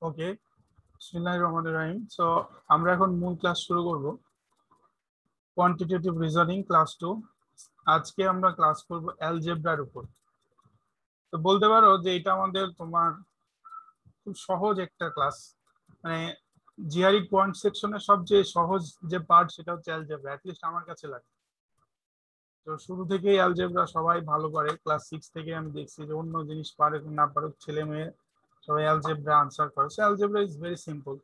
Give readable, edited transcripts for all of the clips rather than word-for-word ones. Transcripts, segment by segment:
ওকে, বিসমিল্লাহির রহমানির রহিম। সো আমরা এখন মূল ক্লাস শুরু করব, কোয়ান্টিটেটিভ রিজনিং ক্লাস 2। আজকে আমরা ক্লাস করব অ্যালজেব্রার উপর। তো বলতে পারো যে এটা আমাদের তোমার খুব সহজ একটা ক্লাস, মানে জিআরই কোয়ান্ট সেকশনের সবচেয়ে সহজ যে পার্ট সেটা হচ্ছে অ্যালজেব্রা, অ্যাটলিস্ট আমার কাছে লাগে। তো শুরু থেকেই অ্যালজেব্রা সবাই ভালো করে, ক্লাস 6 থেকে আমি দেখছি যে অন্য জিনিস পারে না পারুক ছেলে মেয়ে সবাই অ্যালজেব্রা আনসার করে। So algebra is very simple.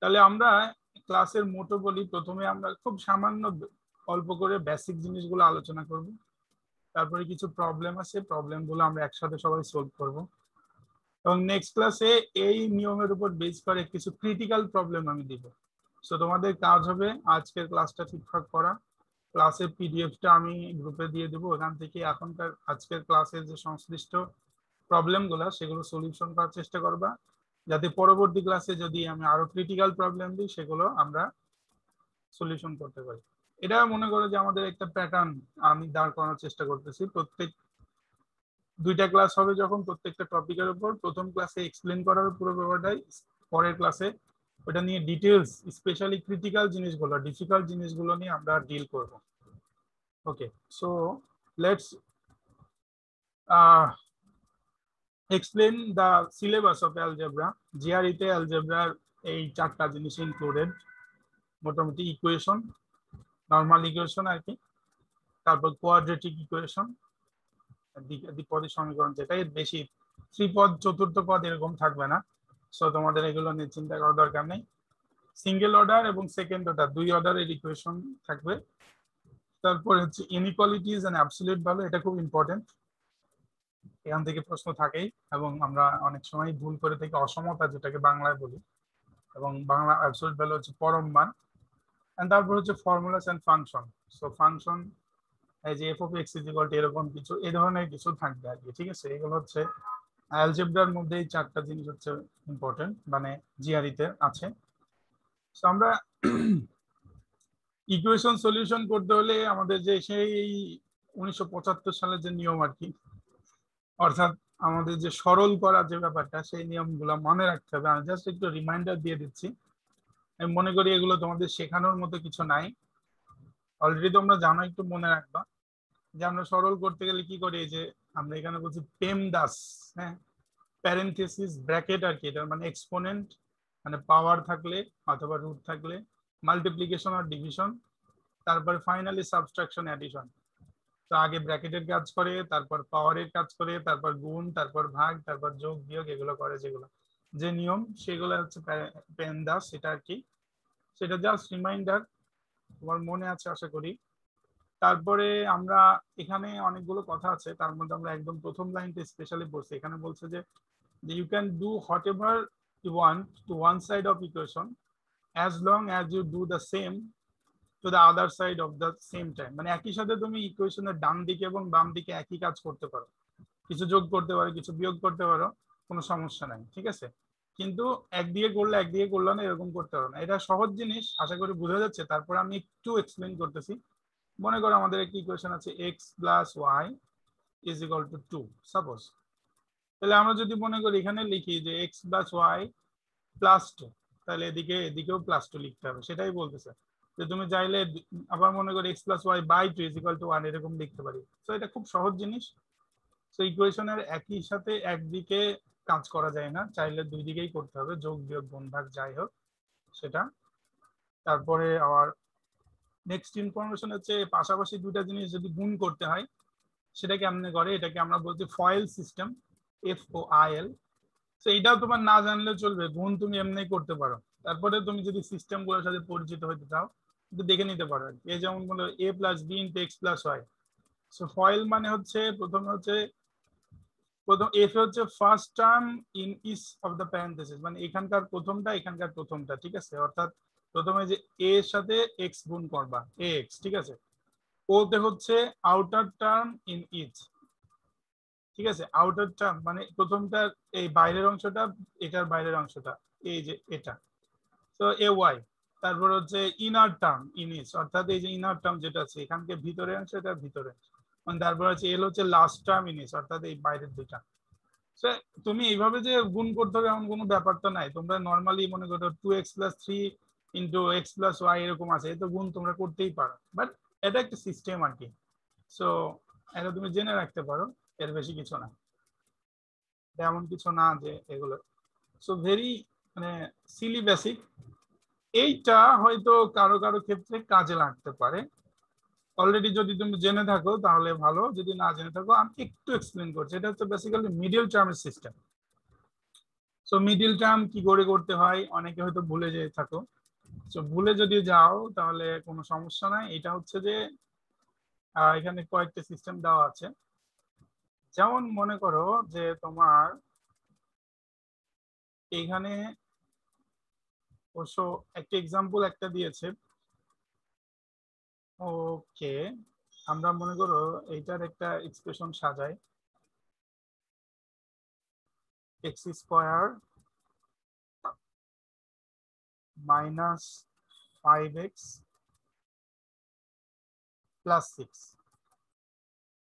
তাহলে আমরা ক্লাসের মোটো বলি, প্রথমে আমরা খুব সামান্য অল্প করে বেসিক জিনিসগুলো আলোচনা করব, তারপরে কিছু প্রবলেম আছে, প্রবলেমগুলো আমরা একসাথে সবাই সলভ করব, এবং নেক্সট ক্লাসে এই নিয়মের উপর বেস করে কিছু ক্রিটিক্যাল প্রবলেম আমি দিব। সো তোমাদের কাজ হবে আজকের ক্লাসটা ঠিকঠাক করা। ক্লাসের পিডিএফটা আমি গ্রুপে দিয়ে দেবো, ওখান থেকে এখনকার আজকের ক্লাসের যে সংশ্লিষ্ট প্রবলেমগুলো সেগুলো সলিউশন করার চেষ্টা করবা, যাতে পরবর্তী ক্লাসে যদি আমি আরো ক্রিটিক্যাল প্রবলেম দিই সেগুলো আমরা সলিউশন করতে পারি। এটা মনে করো যে আমাদের একটা প্যাটার্ন আমি দাঁড় করানোর চেষ্টা করতেছি। প্রত্যেক দুইটা ক্লাস হবে যখন প্রত্যেকটা টপিকের উপর, প্রথম ক্লাসে এক্সপ্লেন করার পুরো ব্যাপারটাই, পরের ক্লাসে ওটা নিয়ে ডিটেলস স্পেশালি ক্রিটিক্যাল জিনিসগুলো ডিফিকাল্ট জিনিসগুলো নিয়ে আমরা ডিল করব। Okay, so let's explain the syllabus of algebra. জিআরইতে অ্যালজেব্রার এই চারটা জিনিস ইনক্লুডেড, মোটামুটি ইকুয়েশন, নর্মাল ইকুয়েশন আর কি, তারপর কোয়াড্রেটিক ইকুয়েশন, দ্বিপদী সমীকরণ, যেটা এর বেশি ত্রিপদ চতুর্থ পদ এরকম থাকবে না। সো তোমাদের এগুলো নিয়ে চিন্তা করার দরকার নেই। সিঙ্গেল অর্ডার এবং সেকেন্ড অর্ডার দুই অর্ডারের ইকুয়েশন থাকবে। তারপরে হচ্ছে ইনইকুয়ালিটিজ এন্ড অ্যাবসলিউট ভ্যালু, এটা খুব ইম্পর্টেন্ট, এখান থেকে প্রশ্ন থাকেই এবং আমরা অনেক সময় ভুল করে থাকি অসমতা, যেটাকে বাংলায় বলি, এবং বাংলা অ্যাবসলিউট ভ্যালু হচ্ছে পরম মান। এন্ড তারপর হচ্ছে formulas and function. So function এই যে f of x is equal to এরকম কিছু, এই ধরনের কিছু থাকবে আর কি। ঠিক আছে, এগুলো হচ্ছে অ্যালজেব্রার মধ্যে এই চারটা জিনিস হচ্ছে ইম্পর্টেন্ট, মানে জিআরইতে আছে। তো আমরা ইকুয়েশন সলিউশন করতে হলে আমাদের যে সেই 1975 সালের যে নিয়ম আর কি, অর্থাৎ আমাদের যে সরল করা যে ব্যাপারটা, সেই নিয়মগুলো মনে রাখতে হবে। আমি জাস্ট একটু রিমাইন্ডার দিয়ে দিচ্ছি। আমি মনে করি এগুলো তোমাদের শেখানোর মতো কিছু নাই, অলরেডি তোমরা জানো, একটু মনে রাখবা যে আমরা সরল করতে গেলে কি করি। যে আমরা এখানে বলছি পেমদাস, হ্যাঁ, প্যারেনথেসিস ব্র্যাকেট আর কি, এটা মানে এক্সপোনেন্ট, মানে পাওয়ার থাকলে অথবা রুট থাকলে, মাল্টিপ্লিকেশন আর ডিভিশন, তারপরে ফাইনালি সাবট্রাকশন অ্যাডিশন। তো আগে ব্র্যাকেটের কাজ করে, তারপর পাওয়ারের কাজ করে, তারপর গুণ, তারপর ভাগ, তারপর যোগ বিয়োগ, এগুলো করে যেগুলো যে নিয়ম, সেগুলো হচ্ছে পেমদাস, সেটা আর কি। সেটা জাস্ট রিমাইন্ডার, তোমার মনে আছে আশা করি। তারপরে আমরা এখানে অনেকগুলো কথা আছে, তার মধ্যে আমরা একদম প্রথম লাইনটা স্পেশালি পড়ছি। এখানে বলছে যে you can do whatever you want to one side of equation as long as you do the same to the other side of the same time। মানে একই সাথে তুমি ইকুয়েশনের ডান দিকে এবং বাম দিকে একই কাজ করতে পারো, কিছু যোগ করতে পারো, কিছু বিয়োগ করতে পারো, কোনো সমস্যা নাই। ঠিক আছে, কিন্তু একদিকে করলে একদিকে করলো না, এরকম করতে পারো না। এটা সহজ জিনিস, আশা করি বোঝা যাচ্ছে। তারপর আমি একটু এক্সপ্লেন করতেছি। মনে করো আমাদের একটি ইকুয়েশন আছে x plus y is equal to 2 suppose. তাহলে আমরা যদি মনে করি এখানে লিখি যে এক্স প্লাস ওয়াই প্লাস 2, তাহলে এদিকেও প্লাস 2 লিখতে হবে। সেটাই বলতেছে যে তুমি চাইলে আবার মনে করি x plus y by 2 is equal to 1 এরকম লিখতে পারি। তো এটা খুব সহজ জিনিস। তো ইকুয়েশনের একই সাথে একদিকে কাজ করা যায় না, চাইলে দুই দিকেই করতে হবে, যোগ বিয়োগ গুণ ভাগ যাই হোক সেটা। তারপরে আবার নেক্সট ইনফরমেশন হচ্ছে পাশাপাশি দুইটা জিনিস যদি গুণ করতে হয় সেটা কেমনে করে, এটাকে আমরা বলছি ফয়েল সিস্টেম, FOIL। তো এইটাও তোমার না জানলেও চলবে, গুণ তুমি এমনি করতে পারো। তারপরে তুমি যদি সিস্টেম গুলোর সাথে পরিচিত হতে চাও একটু দেখে নিতে পারো। এই যেমন বলো a plus b into x plus y. So foil মানে হচ্ছে প্রথমে হচ্ছে প্রথম এফ হচ্ছে first term in each of the parenthesis, মানে এখানকার প্রথমটা এখানকার প্রথমটা। ঠিক আছে, অর্থাৎ প্রথমে যে এ এর সাথে এক্স গুণ করবা, এ এক্স। ঠিক আছে, ওতে হচ্ছে আউটার টার্ম ইন ইচ। ঠিক আছে, আউটার টার্ম মানে প্রথমটা এই বাইরের অংশটা, এটার বাইরের অংশটা, এই যে এটা। তো এ ওয়াই। তারপর হচ্ছে ইনার টার্ম ইন ইচ, অর্থাৎ এই যে ইনার টার্ম যেটা আছে এখানকে ভিতরে অংশ, এটা ভিতরে। তারপর হচ্ছে এল হচ্ছে লাস্ট টার্ম ইন ইচ, অর্থাৎ এই বাইরের দুইটা। তুমি এইভাবে যে গুণ করতে হবে এমন কোনো ব্যাপার তো নাই, তোমরা নর্মালি মনে করো 2x+3 ইন্টু x+y এরকম আছে, এই তো গুণ তোমরা করতেই পারো, বাট এটা একটা সিস্টেম আর কি। সো এটা তুমি জেনে রাখতে পারো, এর বেশি কিছু না, এমন কিছু না যে এগুলো। সো ভেরি মানে সিলি বেসিক, এইটা হয়তো কারো কারো ক্ষেত্রে কাজে লাগতে পারে। অলরেডি যদি তুমি জেনে থাকো তাহলে ভালো, যদি না জেনে থাকো আমি একটু এক্সপ্লেন করছি। এটা হচ্ছে বেসিক্যালি মিডল টার্মের সিস্টেম। সো মিডল টার্ম কি করে করতে হয় অনেকে হয়তো ভুলে যেয়ে থাকো। সো ভুলে যদি যাও তাহলে কোনো সমস্যা নাই। এটা হচ্ছে যে এখানে কয়েকটা সিস্টেম দেওয়া আছে। যেমন মনে করো যে তোমার এইখানে অবশ্য একটা এক্সাম্পল একটা দিয়েছে। ওকে, আমরা মনে করো এইটার একটা এক্সপ্রেশন সাজাই, x² মাইনাস 5x প্লাস 6।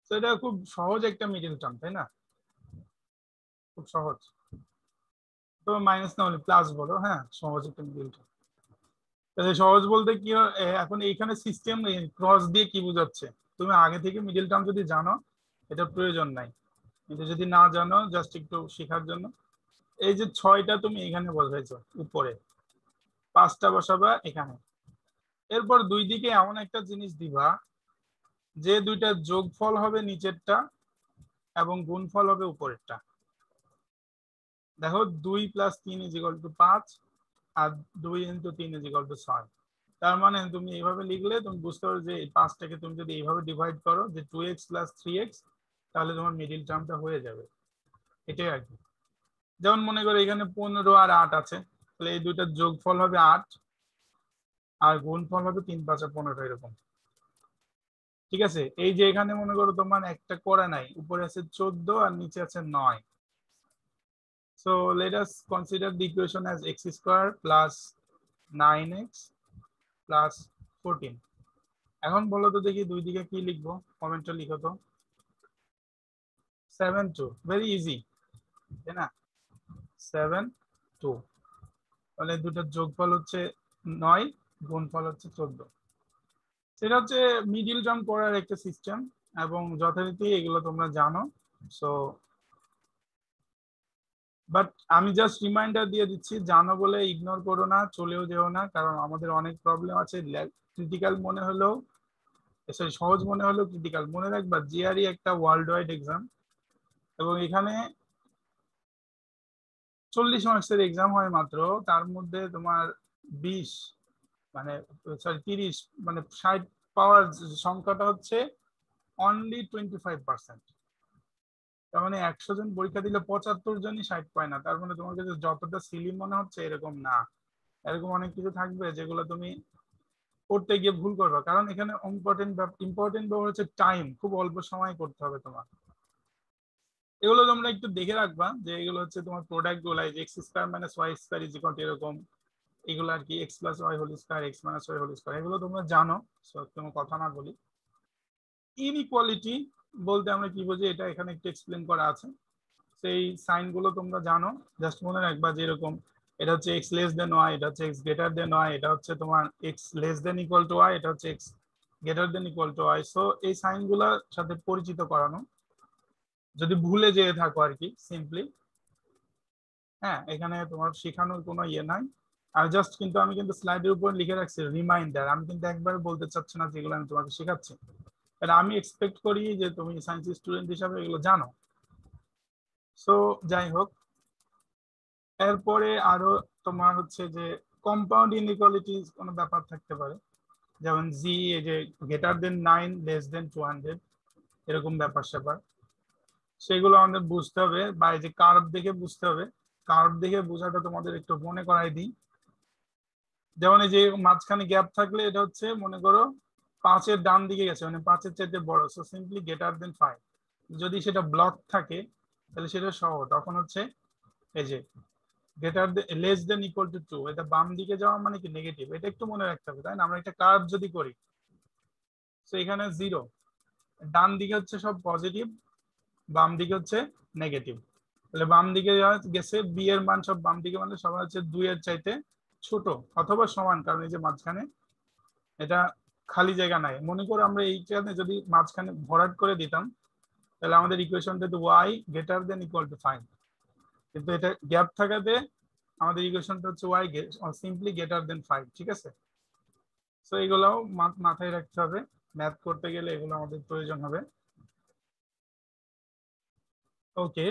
তো এটা খুব সহজ একটা মিডল টার্ম, তাই না? খুব সহজ। তো মাইনাস না হলে প্লাস বলো, হ্যাঁ সহজ একটা মিডল টার্ম। তাহলে সহজ বলতে কি এখন এইখানে সিস্টেম ক্রস দিয়ে কি বোঝাচ্ছে, তুমি আগে থেকে মিডল টার্ম যদি জানো এটা প্রয়োজন নাই, কিন্তু যদি না জানো জাস্ট একটু শেখার জন্য, এই যে 6টা তুমি এখানে বসাইছো উপরে, 5টা বসাবা এখানে, এরপর দুই দিকে এমন একটা জিনিস দিবা যে দুইটা যোগফল হবে নিচেরটা এবং গুণফল হবে উপরেরটা। দেখো 2+3 = 5 আর 2 × 3 = 6। তার মানে তুমি এইভাবে লিখলে তুমি বুঝতে পারো যে এই 5টাকে তুমি যদি এইভাবে ডিভাইড করো যে 2x + 3x, তাহলে তোমার মিডিল টার্মটা হয়ে যাবে। এটাই আর কি। যেমন মনে করো এখানে 15 আর 8 আছে, তাহলে এই দুইটার যোগফল হবে 8 আর গুণফল হবে 3×5 = 15 এরকম। ঠিক আছে, এই যে এখানে মনে করো তোমার একটা করা নাই, উপরে আছে 14 আর নিচে আছে 9। So let us consider the equation as x² plus 9x plus 14। এখন বলো তো দেখি দুই দিকে কি লিখবো, কমেন্টে লিখো তো। 7 2, ভেরি ইজি, তাই না? 7 2, তাহলে দুটোর যোগফল হচ্ছে 9, গুণফল হচ্ছে 14। সেটা হচ্ছে মিডিল টার্ম করার একটা সিস্টেম এবং যথারীতি এগুলো তোমরা জানো। সো বাট আমি জাস্ট রিমাইন্ডার দিয়ে দিচ্ছি, জানো বলে ইগনোর করো না, চলেও যেও না, কারণ আমাদের অনেক প্রবলেম আছে। ক্রিটিক্যাল মনে হলেও, সরি সহজ মনে হলেও ক্রিটিক্যাল। মনে রাখবা জিআরই একটা ওয়ার্ল্ড ওয়াইড এক্সাম এবং এখানে 40 মার্কসের এক্সাম হয় মাত্র, তার মধ্যে তোমার 20 মানে সরি 30 মানে 60 পাওয়ার সংখ্যাটা হচ্ছে অনলি 25%। তার মানে 100 জন পরীক্ষা দিলে 75 জনই 60 পায় না। তার মানে তোমার কাছে যতটা সিলি মনে হচ্ছে এরকম না, এরকম অনেক কিছু থাকবে যেগুলো তুমি করতে গিয়ে ভুল করবে। কারণ এখানে ইম্পর্টেন্ট ব্যাপার হচ্ছে টাইম, খুব অল্প সময় করতে হবে তোমার। এগুলো তোমরা একটু দেখে রাখবা যে এগুলো হচ্ছে তোমার প্রোডাক্ট গুলো, x² - y² এরকম, এগুলো আর কি, x+y² x−y², এগুলো তোমরা জানো। কোনো কথা না বলি। ইনইকুয়ালিটি বলতে আমরা কি বুঝি এটা এখানে একটু এক্সপ্লেন করা আছে। সেই সাইন গুলো তোমরা জানো, জাস্ট মনে রাখবা যে এরকম এটা হচ্ছে x y, এটা হচ্ছে x y, এটা হচ্ছে তোমার x y, এটা হচ্ছে x y। সো এই সাইন গুলোর সাথে পরিচিত করানো, যদি ভুলে যেয়ে থাকো আর কি সিম্পলি। হ্যাঁ, এখানে তোমার শেখানোর কোনো ইয়ে নাই। আর জাস্ট কিন্তু আমি কিন্তু স্লাইডের উপর লিখে রাখছি রিমাইন্ডার, আমি কিন্তু একবার বলতে চাচ্ছি না যেগুলো আমি তোমাকে শেখাচ্ছি। এটা আমি এক্সপেক্ট করি যে তুমি সায়েন্স স্টুডেন্ট হিসাবে এগুলো জানো। সো যাই হোক, এরপরে আরো তোমার হচ্ছে যে কম্পাউন্ড ইনইকুয়ালিটি কোনো ব্যাপার থাকতে পারে, যেমন জি এই যে >9 <200 এরকম ব্যাপার স্যাপার, সেগুলো আমাদের বুঝতে হবে, বা এই যে কার্ভ দেখে বুঝতে হবে। কার্ভ দেখে বোঝাটা তোমাদের একটু মনে করাই দিই। যেমন এই যে মাঝখানে গ্যাপ থাকলে এটা হচ্ছে মনে করো 5-এর ডান দিকে গেছে, মানে 5-এর চাইতে বড়, সো সিম্পলি >5। যদি সেটা ব্লক থাকে তাহলে সেটা সহ, তখন হচ্ছে এই যে <<2 > 2, এটা বাম দিকে যাওয়া মানে কি নেগেটিভ, এটা একটু মনে রাখতে হবে, তাই না? আমরা একটা কার্ভ যদি করি, তো এখানে 0, ডান দিকে হচ্ছে সব পজিটিভ, বাম দিকে হচ্ছে নেগেটিভ। তাহলে বাম দিকে গেছে বি এর মান সব বাম দিকে, মানে সবার হচ্ছে 2 এর চাইতে ছোট অথবা সমান, কারণ এই যে মাঝখানে এটা খালি জায়গা নাই। মনে করো আমরা এইখানে যদি মাঝখানে ভরাট করে দিতাম তাহলে আমাদের ইকুয়েশনটা তো y greater than equal to 5, কিন্তু এটা গ্যাপ থাকাতে আমাদের ইকুয়েশনটা হচ্ছে ওয়াই সিম্পলি গ্রেটার দেন 5। ঠিক আছে, তো এগুলাও মাথায় রাখতে হবে, ম্যাথ করতে গেলে এগুলো আমাদের প্রয়োজন হবে। ওকে,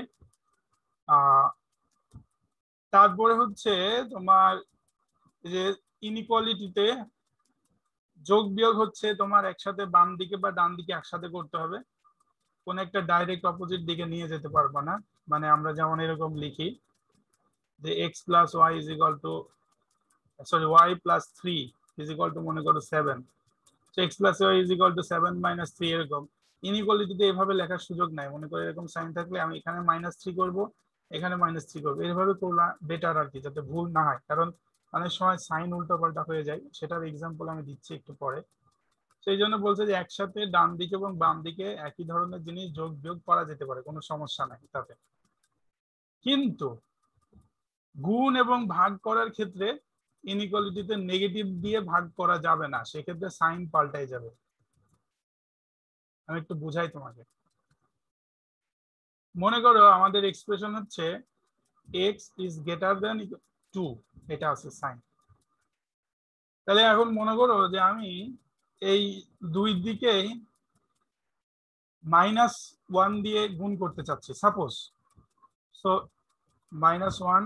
তারপরে হচ্ছে তোমার যে ইনইকুয়ালিটিতে যোগ বিয়োগ হচ্ছে তোমার একসাথে বাম দিকে বা ডান দিকে একসাথে করতে হবে, কোন একটা ডাইরেক্ট অপোজিট দিকে নিয়ে যেতে পারবা না। মানে আমরা যেমন এরকম লিখি যে x plus y is equal to, sorry y plus 3 is equal to মনে করো 7, x plus y is equal to 7 minus 3, এরকম ইনইকুয়ালিটিতে এভাবে লেখার সুযোগ নাই। মনে করো এরকম সাইন থাকলে আমি এখানে -3 করব, এখানে -3 করবো, এইভাবে করলে বেটার আর কি, যাতে ভুল না হয়, কারণ অনেক সময় সাইন উল্টো পাল্টা হয়ে যায়। সেটার এক্সাম্পল আমি দিচ্ছি একটু পরে। সেই জন্য বলছে যে একসাথে ডান দিকে এবং বাম দিকে একই ধরনের জিনিস যোগ বিয়োগ করা যেতে পারে, কোনো সমস্যা নাই তাতে। কিন্তু গুণ এবং ভাগ করার ক্ষেত্রে ইনইকুয়ালিটিতে নেগেটিভ দিয়ে ভাগ করা যাবে না, সেক্ষেত্রে সাইন পাল্টাই যাবে। আমি একটু বুঝাই তোমাকে। মনে করো আমাদের এক্সপ্রেশন হচ্ছে x ইজ গ্রেটার দেন 2, এটা আছে সাইন। তাহলে এখন মনে করো যে আমি এই দুই দিকেই -1 দিয়ে গুণ করতে চাচ্ছি suppose. So -1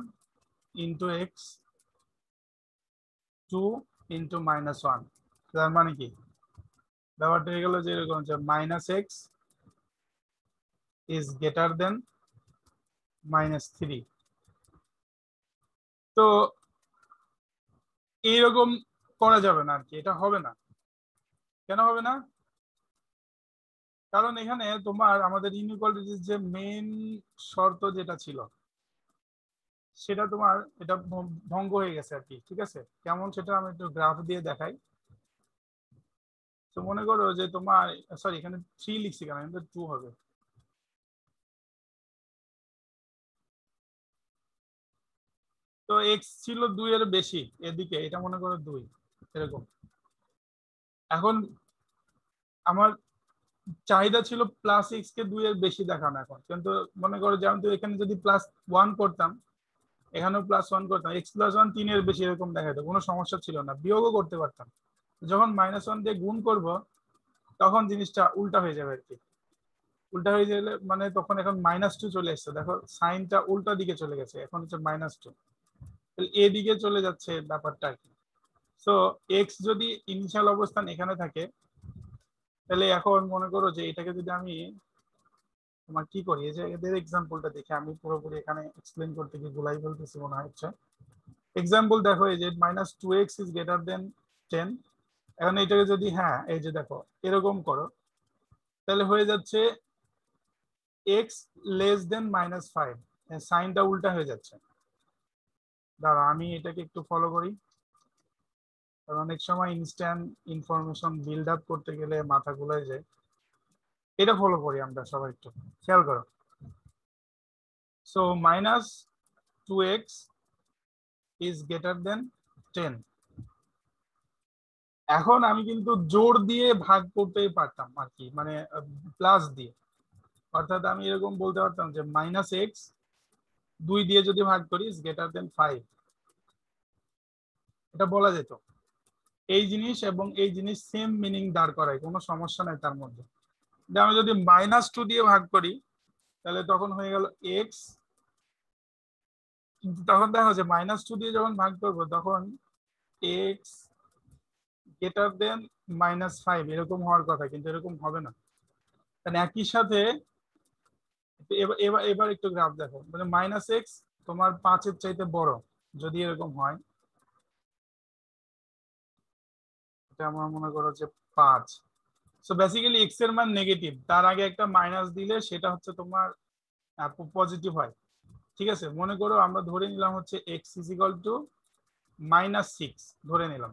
into x, 2 into -1, তার মানে কি ব্যাপারটা হয়ে গেল যে এরকম যে -x ইজ গ্রেটার দেন -3। তো এইরকম করা যাবে না আর কি, এটা হবে না। কেন হবে না? কারণ এখানে তোমার আমাদের ইনইকুয়ালিটির যে মেইন শর্ত যেটা ছিল সেটা তোমার এটা ভঙ্গ হয়ে গেছে আর কি। ঠিক আছে, কেমন সেটা আমি একটু গ্রাফ দিয়ে দেখাই। তো মনে করো যে তোমার, সরি এখানে 3 লিখছি কেন, এখানে 2 হবে। তো এক্স ছিল 2 এর বেশি এদিকে, এটা মনে করো 2 এরকম। এখন আমার চাহিদা ছিল প্লাস এক্স কে 2 এর বেশি দেখানো এখন, কিন্তু মনে করো যে আমি তো এখানে যদি +1 করতাম, এখানেও +1 করতাম, এক্স প্লাস 1 3 এর বেশি এরকম দেখাতো, কোনো সমস্যা ছিল না, বিয়োগও করতে পারতাম। যখন -1 দিয়ে গুণ করব তখন জিনিসটা উল্টা হয়ে যাবে আর কি। উল্টা হয়ে গেলে মানে তখন এখন -2 চলে এসছে, দেখো সাইনটা উল্টা দিকে চলে গেছে, এখন হচ্ছে -2, এদিকে চলে যাচ্ছে ব্যাপারটা আর কি। সো এক্স যদি ইনিশিয়াল অবস্থান এখানে থাকে, তাহলে এখন মনে করো যে এটাকে যদি আমি তোমার কি করি, এই যে এদের এক্সাম্পলটা দেখে আমি পুরোপুরি এখানে এক্সপ্লেন করতে গিয়ে গুলাই বলতেছি মনে হচ্ছে। এক্সাম্পল দেখো, এই যে -2x ইজ গ্রেটার দেন 10, এখন এটাকে যদি, হ্যাঁ এই যে দেখো এরকম করো, তাহলে হয়ে যাচ্ছে x লেস দেন -5, সাইনটা উল্টা হয়ে যাচ্ছে। দাঁড়া আমি এটাকে একটু ফলো করি, কারণ অনেক সময় ইনস্ট্যান্ট ইনফরমেশন বিল্ড আপ করতে গেলে মাথা গুলাই যায়। এটা ফলো করি আমরা সবাই, একটু খেয়াল করো। So -2x is greater than 10। এখন আমি কিন্তু জোর দিয়ে ভাগ করতেই পারতাম আর কি, মানে প্লাস দিয়ে, অর্থাৎ আমি এরকম বলতে পারতাম যে -x 2 দিয়ে যদি ভাগ করি ইজ গ্রেটার দেন 5, এটা বলা যেত। এই জিনিস এবং এই জিনিস সেম মিনিং দাঁড় করায়, কোনো সমস্যা নাই তার মধ্যে। আমি যদি -2 দিয়ে ভাগ করি তাহলে তখন হয়ে গেল এক্স, কিন্তু তখন দেখা যাচ্ছে -2 দিয়ে যখন ভাগ করবো তখন এক্স গ্রেটার দেন -5 এরকম হওয়ার কথা, কিন্তু এরকম হবে না। কারণ একই সাথে এবার এবার এবার একটু গ্রাফ দেখো, মানে -x তোমার 5-এর চাইতে বড় যদি এরকম হয়, এটা আমার মনে করো যে 5। সো বেসিক্যালি এক্স এর মান নেগেটিভ, তার আগে একটা মাইনাস দিলে সেটা হচ্ছে তোমার পজিটিভ হয়। ঠিক আছে, মনে করো আমরা ধরে নিলাম হচ্ছে এক্স ইজ ইকুয়াল টু -6 ধরে নিলাম,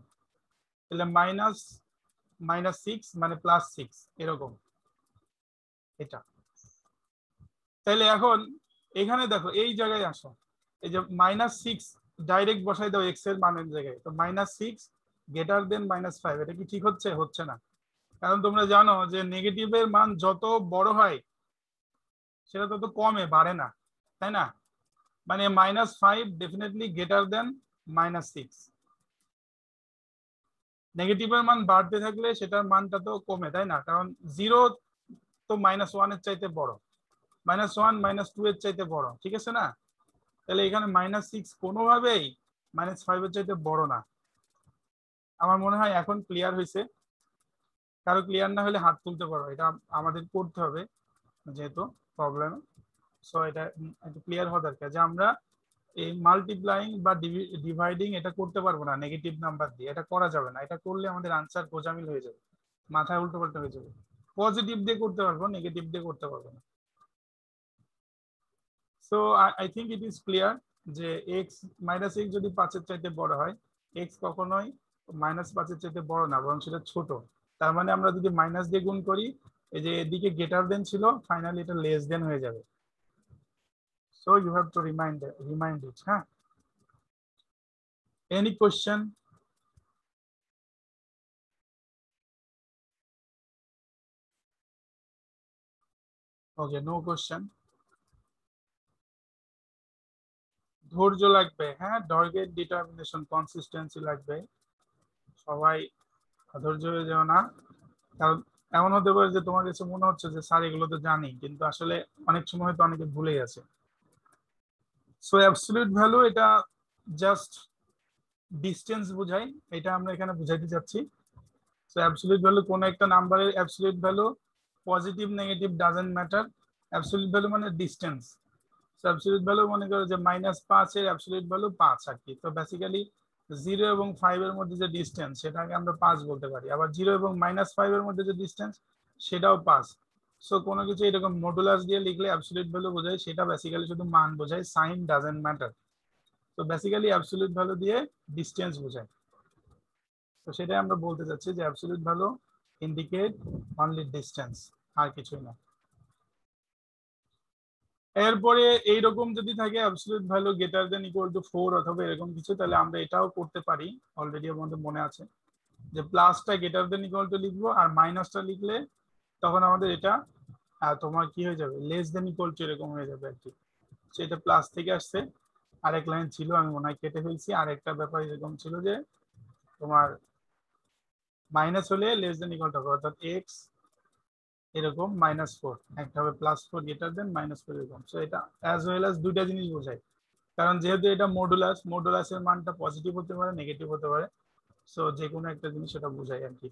তাহলে -6 মানে +6 এরকম এটা। তাহলে এখন এখানে দেখো এই জায়গায় আসো, এই যে -6 ডাইরেক্ট বসাই দাও এক্স এর মানের জায়গায়, তো -6 গ্রেটার দেন -5, এটা কি ঠিক হচ্ছে? হচ্ছে না। কারণ তোমরা জানো যে নেগেটিভের মান যত বড় হয় সেটা তত কমে, বাড়ে না, তাই না? মানে -5 ডেফিনেটলি গ্রেটার দেন -6। নেগেটিভের মান বাড়তে থাকলে সেটার মানটা তো কমে, তাই না? কারণ 0 তো -1 এর চাইতে বড়, -1 -2 এর চাইতে বড়, ঠিক আছে না? তাহলে এখানে -6 কোনোভাবেই -5 এর চাইতে বড় না। আমার মনে হয় এখন ক্লিয়ার হয়েছে। কারো ক্লিয়ার না হলে হাত তুলতে পারো, এটা আমাদের করতে হবে যেহেতু প্রবলেম। সো এটা একটু ক্লিয়ার হওয়া দরকার যে আমরা এই মাল্টিপ্লাইং বা ডিভাইডিং এটা করতে পারবো না নেগেটিভ নাম্বার দিয়ে, এটা করা যাবে না। এটা করলে আমাদের আনসার গোজামিল হয়ে যাবে, মাথায় উল্টো পাল্টা হয়ে যাবে। পজিটিভ দিয়ে করতে পারবো, নেগেটিভ দিয়ে করতে পারবো না। So I think it is clear যে এক্স -x যদি 5 এর চাইতে বড় হয়, এক্স কখনোই -5 এর চাইতে বড় না, বরং সেটা ছোট। তার মানে আমরা যদি মাইনাস দিয়ে গুণ করি, এই যে এদিকে গ্রেটার দেন ছিল, ফাইনালি এটা লেস দেন হয়ে যাবে। So you have to remind it. হ্যাঁ, any question? Okay, no question. ধৈর্য লাগবে, হ্যাঁ, টার্গেট ডিটারমিনেশন, কনসিস্টেন্সি লাগবে। সবাই ধৈর্য হয়ে যাও না, কারণ এমন হতে পারে যে তোমার কাছে মনে হচ্ছে যে স্যার এগুলো তো জানি, কিন্তু আসলে অনেক সময় তো অনেকে ভুলে গেছে। সো অ্যাবসলিউট ভ্যালু এটা জাস্ট ডিস্টেন্স বোঝায়, এটা আমরা এখানে বুঝাইতে চাচ্ছি। সো অ্যাবসলিউট ভ্যালু কোন একটা নাম্বারের absolute value, positive negative doesn't matter, absolute value মানে ডিস্টেন্স। অ্যাবসলিউট ভ্যালু মনে করো যে -5 এর অ্যাবসলিউট ভ্যালু 5 আর কি। তো বেসিক্যালি 0 এবং 5 এর মধ্যে যে ডিসটেন্স সেটাকে আমরা 5 বলতে পারি। আবার 0 এবং -5 এর মধ্যে যে ডিসটেন্স সেটাও 5। সো কোনো কিছু এরকম মডুলাস দিয়ে লিখলে অ্যাবসলিউট ভ্যালু বোঝায়, সেটা বেসিক্যালি শুধু মান বোঝায়, সাইন ডাজেন্ট ম্যাটার। তো বেসিক্যালি অ্যাবসলিউট ভ্যালু দিয়ে ডিসটেন্স বোঝায়। তো সেটাই আমরা বলতে চাচ্ছি যে absolute value indicate only distance, আর কিছুই না। এরপরে এইরকম যদি থাকে absolute value greater than equal to 4 অথবা এরকম কিছু, তাহলে আমরা এটাও করতে পারি। অলরেডি আমাদের মনে আছে যে প্লাসটা গ্রেটার দেন ইকুয়াল টু লিখবো, আর মাইনাসটা লিখলে তখন আমাদের এটা তোমার কি হয়ে যাবে, লেস দেন ইকুয়াল টু এরকম হয়ে যাবে আর কি। সেটা প্লাস থেকে আসছে। আরেক লাইন ছিল আমি মনে হয় কেটে ফেলছি, আর একটা ব্যাপার এরকম ছিল যে তোমার মাইনাস হলে লেস দেন ইকুয়াল টু, অর্থাৎ এক্স এরকম -4, একটা হবে +4 গ্রেটার দেন -4 এরকম। সো এটা অ্যাজ ওয়েল অ্যাজ দুইটা জিনিস বোঝায়, কারণ যেহেতু এটা মডুলাসের মানটা পজিটিভ হতে পারে, নেগেটিভ হতে পারে। সো যে কোনো একটা জিনিস সেটা বোঝায় আর কি।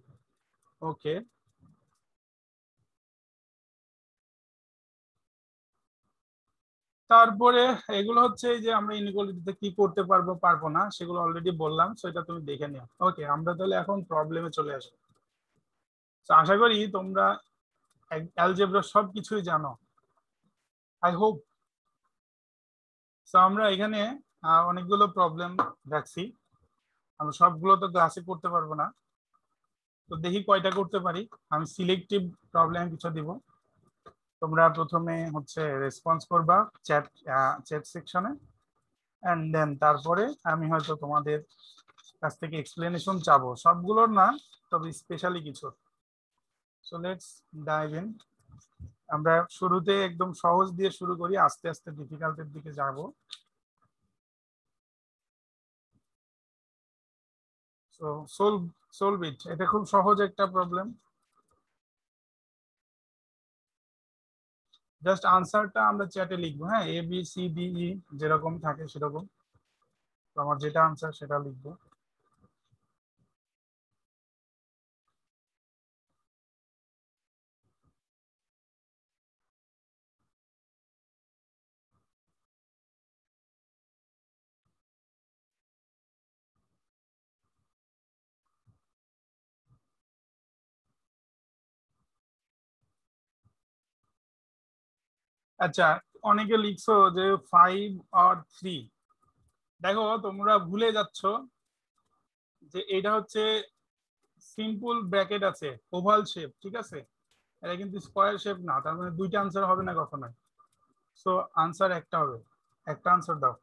ওকে, তারপরে এগুলো হচ্ছে এই যে আমরা ইনইকুয়ালিটিতে কি করতে পারবো পারবো না সেগুলো অলরেডি বললাম, সো এটা তুমি দেখে নিও। ওকে, আমরা তাহলে এখন প্রবলেমে চলে আসবো। তো আশা করি তোমরা অ্যালজেব্রা সব কিছুই জানো, আই হোপ। তো আমরা এখানে অনেকগুলো প্রবলেম রাখছি, আমরা সবগুলো তো ক্লাসে করতে পারবো না। তো দেখি কয়টা করতে পারি। আমি সিলেক্টিভ প্রবলেম কিছু দিব, তোমরা প্রথমে হচ্ছে রেসপন্স করবা চ্যাট চ্যাট সেকশনে, এন্ড দেন তারপরে আমি হয়তো তোমাদের কাছ থেকে এক্সপ্লেনেশন চাবো, সবগুলোর না, তবে স্পেশালি কিছু। So let's dive in. আমরা শুরুতে একদম সহজ দিয়ে শুরু করি, আস্তে আস্তে ডিফিকাল্টের দিকে যাব। সো সলভ ইট, এটা খুব সহজ একটা প্রবলেম। জাস্ট আনসারটা আমরা চ্যাটে লিখবো, হ্যাঁ, ABCDE যেরকম থাকে সেরকম। তো আমার যেটা আনসার সেটা লিখবো। আচ্ছা, অনেকে লিখছো যে 5 আর 3। দেখো তোমরা ভুলে যাচ্ছ যে এটা হচ্ছে সিম্পল ব্র্যাকেট আছে, ওভাল শেপ, ঠিক আছে? এটা কিন্তু স্কোয়ার শেপ না, তার মানে দুইটা আনসার হবে না কখনোই। সো আনসার একটা হবে, একটা আনসার দাও।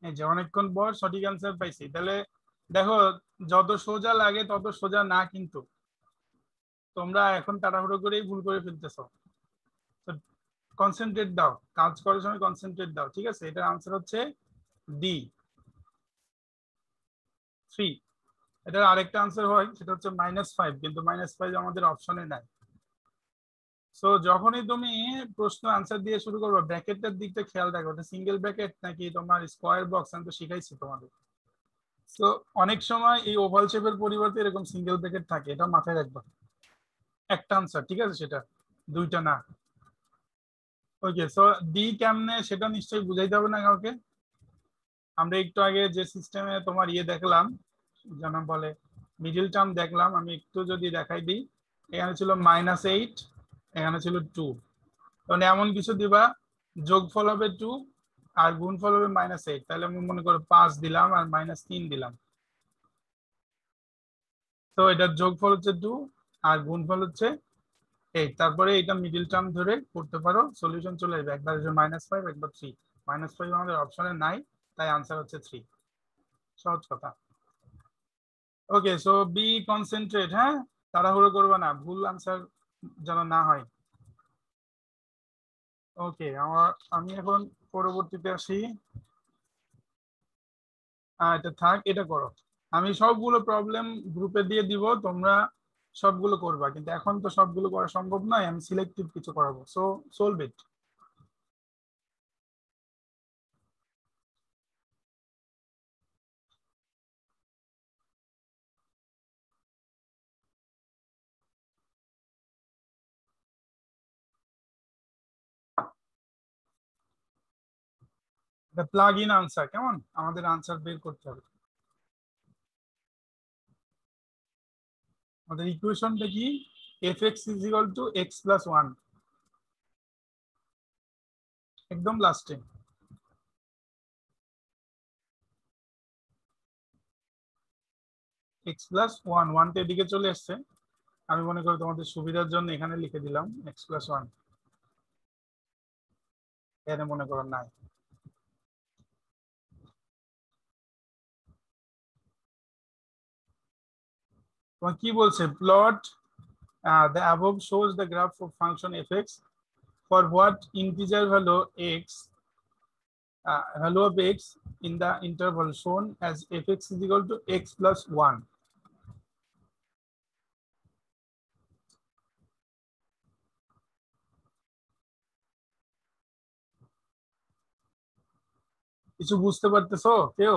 এই যে অনেকক্ষণ পর সঠিক আনসার পাইছি। তাহলে দেখো, যত সোজা লাগে তত সোজা না, কিন্তু তোমরা এখন তাড়াহুড়ো করেই ভুল করে ফেলতেছো। কনসেন্ট্রেট দাও, কাজ করার সময় কনসেন্ট্রেট দাও, ঠিক আছে? এটার আনসার হচ্ছে ডি, 3। এটার আরেকটা আনসার হয়, সেটা হচ্ছে -5, কিন্তু -5 আমাদের অপশনে নাই। সো যখনই তুমি প্রশ্ন আনসার দিয়ে শুরু করবে, ব্র্যাকেটের দিকটা খেয়াল রাখো, ওটা সিঙ্গেল ব্র্যাকেট নাকি তোমার স্কোয়ার বক্স, আমি তো শিখাইছি তোমাদের। তো অনেক সময় এই ওভাল শেপের পরিবর্তে এরকম সিঙ্গেল ব্র্যাকেট থাকে, এটা মাথায় রাখবা। একটা আনসার, ঠিক আছে? সেটা দুইটা না। ওকে, সো ডি কেমনে সেটা নিশ্চয়ই বুঝাইতে হবে না কাউকে। আমরা একটু আগে যে সিস্টেমে তোমার ইয়ে দেখলাম, যেন বলে মিডিল টার্ম দেখলাম, আমি একটু যদি দেখাই দিই, এখানে ছিল -8, এখানে ছিল 2। তখন এমন কিছু দিবা, যোগফল হবে 2 আর গুণফল হবে -8। তাহলে আমি মনে করো 5 দিলাম আর -3 দিলাম। তো এটার যোগফল হচ্ছে 2 আর গুণফল হচ্ছে 8। তারপরে এটা মিডিল টার্ম ধরে করতে পারো, সলিউশন চলে আসবে। একবার -5, একবার 3। -5 আমাদের অপশনে নাই, তাই আনসার হচ্ছে 3। সহজ কথা। ওকে, সো বি কনসেন্ট্রেট, হ্যাঁ? তাড়াহুড়ো করবে না, ভুল আনসার যেন না হয়। ওকে, আমি এখন পরবর্তীতে আসি। এটা থাক, এটা করো। আমি সবগুলো প্রবলেম গ্রুপে দিয়ে দিব, তোমরা সবগুলো করবা, কিন্তু এখন তো সবগুলো করা সম্ভব নয়, আমি সিলেক্টিভ কিছু করাবো। So solve it. Plug in answer, কেমন? আমাদের আনসার বের করতে হবে। আমাদের ইকুয়েশনটা কি? f(x = x + 1), একদম লাস্টে। x + 1, 1টা এদিকে চলে আসছে। আমি মনে করি তোমাদের সুবিধার জন্য এখানে লিখে দিলাম x + 1, এখানে মনে করো নাই। তোমার কি বলছে? Plot the above shows the graph of function f(x) for what integer value x, value of x in the interval shown as f(x = x + 1). কিছু বুঝতে পারতেছো কেউ?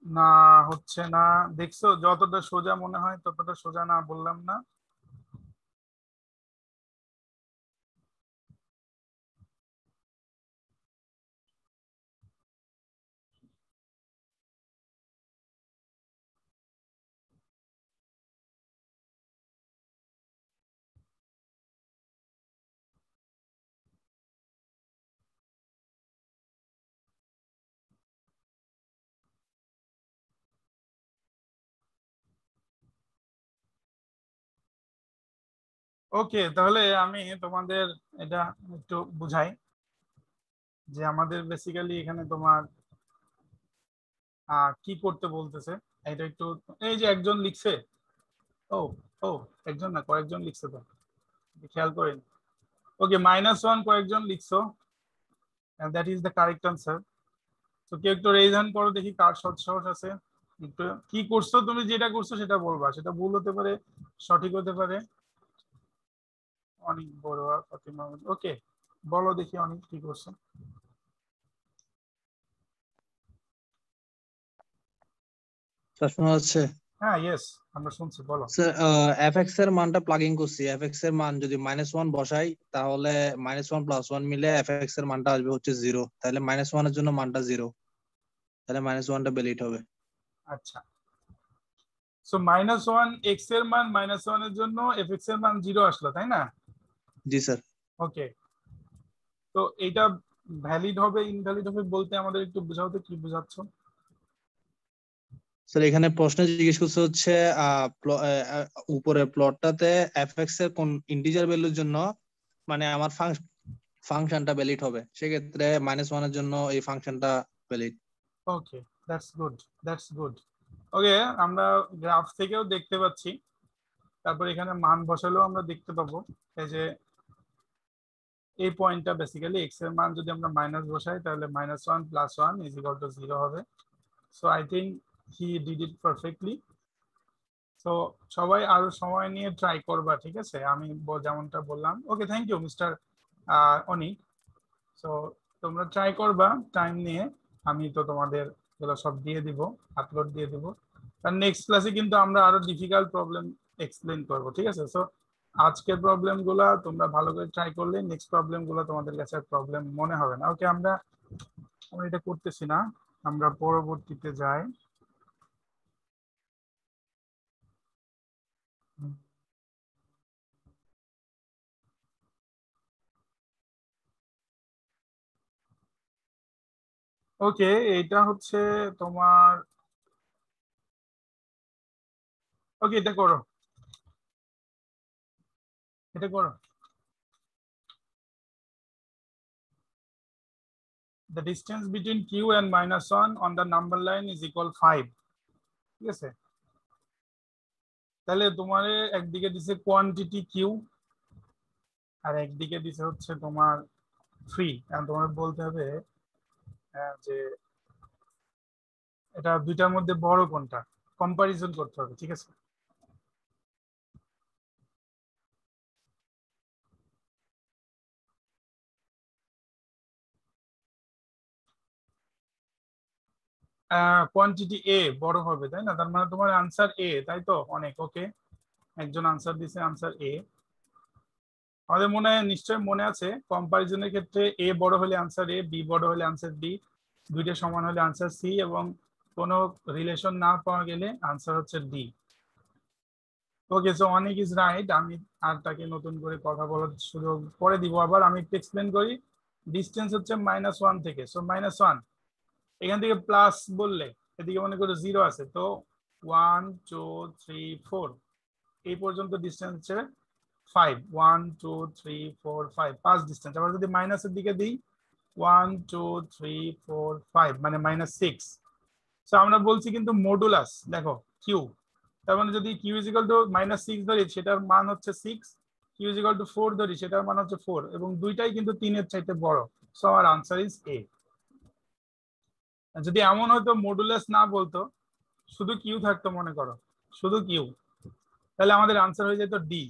না, হচ্ছে না। দেখছো, যতটা সোজা মনে হয় ততটা সোজা না, বললাম না? ওকে, তাহলে আমি তোমাদের এটা একটু বুঝাই যে আমাদের বেসিক্যালি এখানে তোমার কি করতে বলতেছে। এটা একটু, এই যে একজন লিখছে, ও ও একজন না, কয়েকজন লিখছে, তো খেয়াল করেন। ওকে, -1 কয়েকজন লিখছো, that is the correct answer. তো কেউ একটু রেইজ হ্যান্ড করো দেখি, কার সাহস আছে। একটু কি করছো তুমি, যেটা করছো সেটা বলবা, সেটা ভুল হতে পারে, সঠিক হতে পারে। অনেক বড়ুয়া, ফাতিমা, ওকে, বলো দেখি অনেক কি করছো। শোনা যাচ্ছে? হ্যাঁ, ইয়েস, আমরা শুনছি, বলো। স্যার এফএক্স এর মানটা প্লাগিং করছি, এফএক্স এর মান যদি -1 বসাই তাহলে -1 + 1 মিলে এফএক্স এর মানটা আসবে হচ্ছে 0, তাহলে -1 এর জন্য মানটা 0, তাহলে -1টা ভ্যালিড হবে। আচ্ছা, সো -1 এক্স এর মান -1 এর জন্য এফ এক্স এর মান 0 আসলো, তাই না? জি স্যার। ওকে, তো এটা ভ্যালিড হবে ইনভ্যালিড হবে বলতে আমাদের একটু বোঝাও তো, কি বোঝাচ্ছ? স্যার এখানে প্রশ্ন জিজ্ঞেস করছে হচ্ছে উপরে প্লটটাতে এফএক্স এর কোন ইন্টিজার ভ্যালুর জন্য মানে আমার ফাংশনটা ভ্যালিড হবে, সেক্ষেত্রে -1 এর জন্য এই ফাংশনটা valid. Okay, that's good, that's good. Okay, আমরা গ্রাফ থেকেও দেখতে পাচ্ছি, তারপর এখানে মান বসালেও আমরা দেখতে পাবো, এই যে এই পয়েন্টটা বেসিক্যালি এক্স এর মান যদি আমরা মাইনাস বসাই তাহলে -1 + 1 = 0 হবে। So I think he did it perfectly. তো সবাই আরো সময় নিয়ে ট্রাই করবা, ঠিক আছে? আমি যেমনটা বললাম। Okay, thank you mister Oni. So তোমরা ট্রাই করবা টাইম নিয়ে। আমি তো তোমাদের এগুলো সব দিয়ে দিব, আপলোড দিয়ে দিব। আর নেক্সট ক্লাসে কিন্তু আমরা আরো ডিফিকাল্ট প্রবলেম এক্সপ্লেন করব, ঠিক আছে? সো আজকের প্রবলেম গুলা তোমরা ভালো করে ট্রাই করলে নেক্সট প্রবলেম গুলো তোমাদের কাছে প্রবলেম মনে হবে না। ওকে, আমরা আমরা এটা করতেছি না, আমরা পরবর্তীতে যাই। ওকে, এটা হচ্ছে তোমার, ওকে এটা করো, এটা করো। The distance between q and -1 on the number line is equal 5, ঠিক আছে? তাহলে তোমার একদিকে দিছে কোয়ান্টিটি কিউ আর একদিকে দিছে হচ্ছে তোমার ফ্রি। এখন তোমার বলতে হবে যে এটা দুইটার মধ্যে বড় কোনটা, কম্পারিজন করতে হবে, ঠিক আছে? কোয়ান্টিটি এ বড় হবে, তাই না? তার মানে তোমার আনসার এ, তাই তো? অনেক ওকে, একজন আনসার দিছে আনসার এ। আমাদের মনে নিশ্চয় মনে আছে কম্পারিজনের ক্ষেত্রে এ বড় হলে আনসার এ, বি বড় হলে আনসার ডি, দুইটা সমান হলে আনসার সি, এবং কোনো রিলেশন না পাওয়া গেলে আনসার হচ্ছে ডি। ওকে, সো অনেক ইজ রাইট। আমি আর তাকে নতুন করে কথা বলার সুযোগ করে দিব। আবার আমি একটু এক্সপ্লেন করি। ডিস্টেন্স হচ্ছে -1 থেকে, সো -1 এখান থেকে প্লাস বললে এদিকে মনে করো 0 আছে, তো 1 2 3 4 এই পর্যন্ত ডিস্টেন্স হচ্ছে 5, 1 2 3 4 5, 5 ডিস্টেন্স। আবার যদি মাইনাসের দিকে দিই 1 2 3 4 5 মানে -6। সো আমরা বলছি কিন্তু মডুলাস, দেখো কিউ, তার মানে যদি কিউ -6 ধরি সেটার মান হচ্ছে 6, কিউ 4 ধরি সেটার মান হচ্ছে 4, এবং দুইটাই কিন্তু 3-এর চাইতে বড়। সো আমার আনসার ইজ এ। যদি এমন হয়তো মডুলাস না বলতো, শুধু কিউ থাকতো, মনে করো শুধু কিউ, তাহলে আমাদের আনসার হয়ে যেত ডি।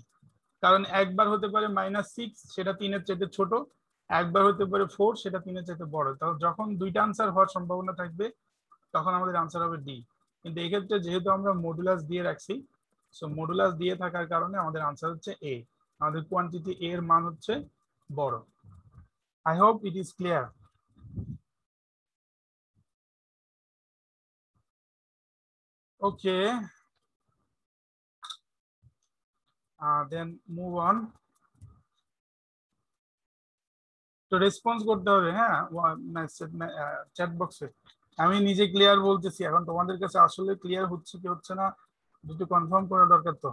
কারণ একবার হতে পারে -6, সেটা 3-এর চাইতে ছোট, একবার হতে পারে 4, সেটা 3-এর চাইতে বড়। তাহলে যখন দুইটা আনসার হওয়ার সম্ভাবনা থাকবে তখন আমাদের আনসার হবে ডি। কিন্তু এক্ষেত্রে যেহেতু আমরা মডুলাস দিয়ে রাখছি, সো মডুলাস দিয়ে থাকার কারণে আমাদের আনসার হচ্ছে এ। আমাদের কোয়ান্টিটি এ এর মান হচ্ছে বড়। I hope it is clear. Okay, then move on. তো রেসপন্স করতে হবে, হ্যাঁ, চ্যাট বক্সে। আমি নিজে ক্লিয়ার বলতেছি, এখন তোমাদের কাছে আসলে ক্লিয়ার হচ্ছে কি হচ্ছে না একটু কনফার্ম করা দরকার। তো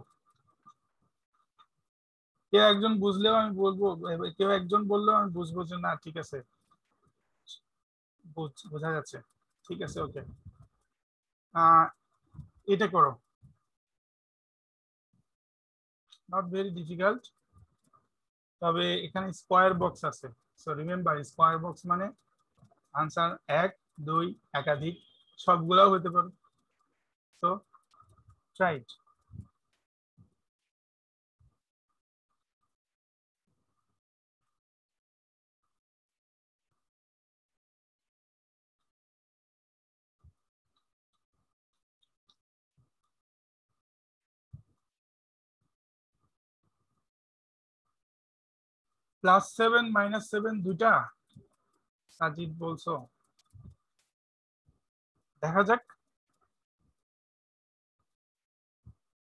কেউ একজন বুঝলেও আমি বলবো, কেউ একজন বললেও আমি বুঝবো যে না ঠিক আছে, বোঝা যাচ্ছে, ঠিক আছে। ওকে, এটা করো, নট ভেরি ডিফিকাল্ট। তবে এখানে স্কোয়ার বক্স আছে, সো রিমেম্বার স্কোয়ার বক্স মানে আনসার 1 2 একাধিক সবগুলাও হতে পারে। তো ট্রাই ইট। +7 -7 দুইটা সাজিদ বলছো, দেখা যাক।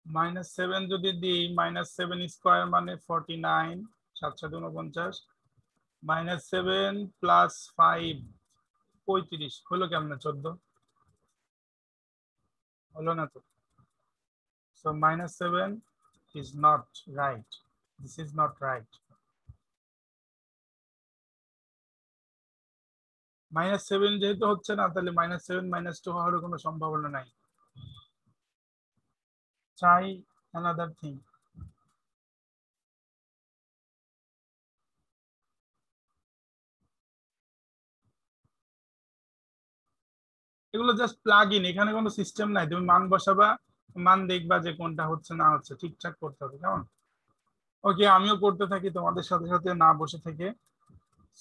-7 যদি দিই, -7 স্কোয়ার মানে 49, 7 7 49, -7 + 5 35 হলো কেমনে? 14 হলো না তো। So -7 is not right. This is not right. -7 যেহেতু হচ্ছে না, তাহলে -7 -2 হওয়ার কোনো সম্ভাবনা নাই। Try another thing. এগুলো জাস্ট প্লাগ ইন, এখানে কোনো সিস্টেম নাই। তুমি মান বসাবা, মান দেখবা যে কোনটা হচ্ছে না হচ্ছে, ঠিকঠাক করতে হবে, কেমন? ওকে, আমিও করতে থাকি তোমাদের সাথে সাথে, না বসে থেকে।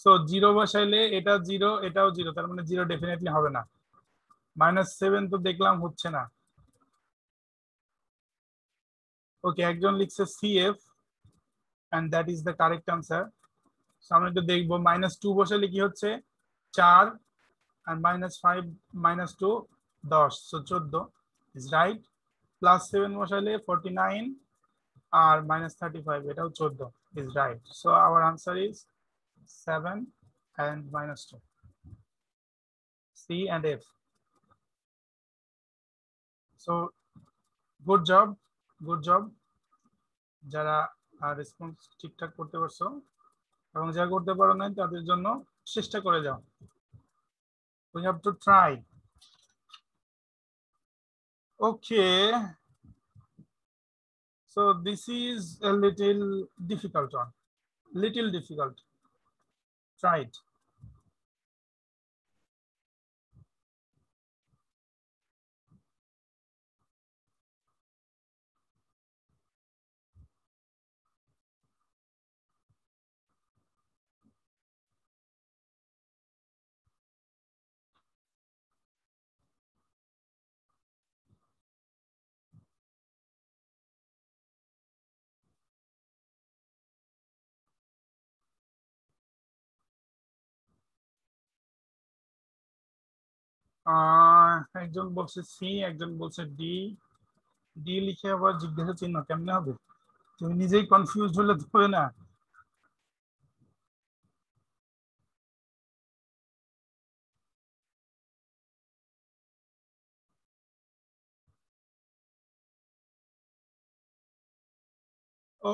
সো 0 বসাইলে এটা 0, এটাও 0, তার মানে 0 ডেফিনেটলি হবে না। -7 তো দেখলাম হচ্ছে না। ওকে, একজন লিখছে CF, and that is the correct answer. So আমরা একটু দেখবো, -2 বসাইলে কি হচ্ছে? 4, and -5 -2 10, so 14 is right. +7 বসাইলে 49 আর -35 এটাও 14 is right. So our answer is 7 and -2, C and F. So good job, good job যারা রেসপন্স ঠিকঠাক করতে পারছো, এবং যারা করতে পারো নাই তাদের জন্য চেষ্টা করে যাও। We have to try. Okay, so this is a little difficult one, little difficult. Try it. একজন বলছে সি, একজন বলছে ডি। ডি লিখে আবার জিজ্ঞাসা চিহ্ন, কেমনে হবে? তুমি নিজেই কনফিউজ হলে তো হবে না।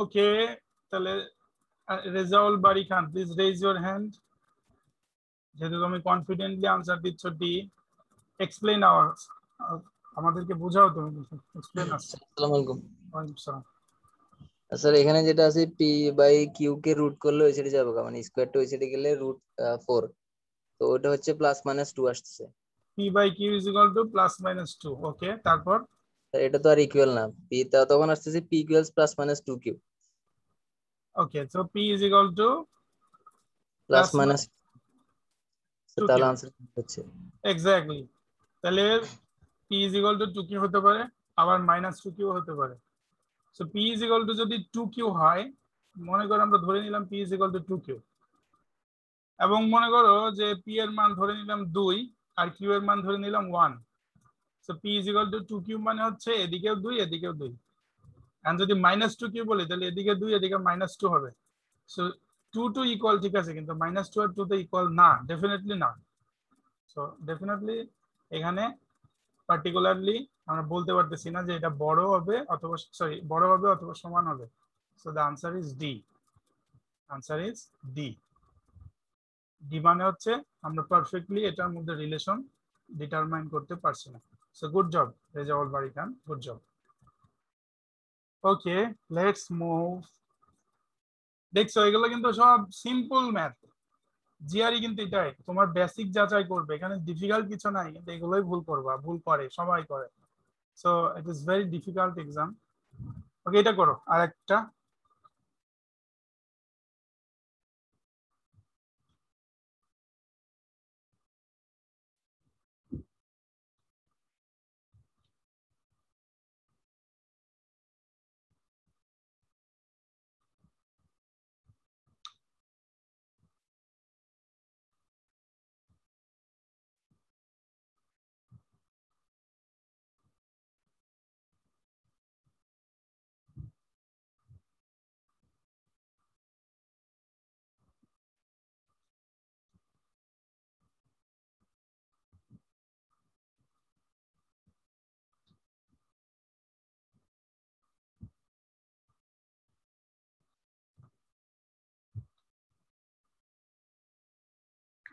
ওকে, তাহলে রেজাউল বারি খান, প্লিজ রেজ ইউর হ্যান্ড, যেহেতু তুমি কনফিডেন্টলি আনসার দিচ্ছ ডি। এক্সপ্লেইন আওয়ার, আমাদেরকে বোঝাও তুমি, এক্সপ্লেইন আস। আসসালামু আলাইকুম ওয়ালাইকুম আসসালাম। স্যার, এখানে যেটা আছে P/Q কে রুট করলে ওই সাইডে যাবে, মানে স্কয়ারটা ওই সাইডে গেলে √4, তো ওটা হচ্ছে +-2 আসছে। P/Q is equal to +-2, ওকে, তারপর? এটা তো আর ইকুয়াল না, পি তখন আসতেছে P equals +-2Q। Okay, so P is equal to +-, +-2Q, তাহলে আনসার হচ্ছে এক্স্যাক্টলি। তাহলে P is equal to 2Q হতে পারে, আবার -2Q হতে পারে। So P is equal to যদি 2Q হয়, মনে করো আমরা ধরে নিলাম P is equal to 2Q, এবং মনে করো যে P এর মান ধরে নিলাম 2 আর Q এর মান ধরে নিলাম 1। So P is equal to 2Q মানে হচ্ছে এদিকেও 2 এদিকেও 2। আর যদি -2Q বলি তাহলে এদিকে 2 এদিকে -2 হবে। সো 2 টু ইকুয়াল, ঠিক আছে, কিন্তু -2 আর 2 তে ইকুয়াল না, ডেফিনেটলি না। সো ডেফিনেটলি এখানে পার্টিকুলারলি আমরা বলতে পারতেছি না যে এটা বড় হবে অথবা, সরি, বড় হবে অথবা সমান হবে। So the answer is D, answer is D. D মানে হচ্ছে আমরা পারফেক্টলি এটার মধ্যে রিলেশন ডিটারমাইন করতে পারছি না। So good job Rezaul BARI Khan, good job. Okay, let's move. দেখছো, এগুলো কিন্তু সব সিম্পল ম্যাথ। জিআরই কিন্তু এটাই তোমার বেসিক যাচাই করবে, এখানে ডিফিকাল্ট কিছু নাই, কিন্তু এগুলোই ভুল করবা, ভুল করে, সবাই করে। So it is very difficult exam. Okay, এটা করো আরেকটা।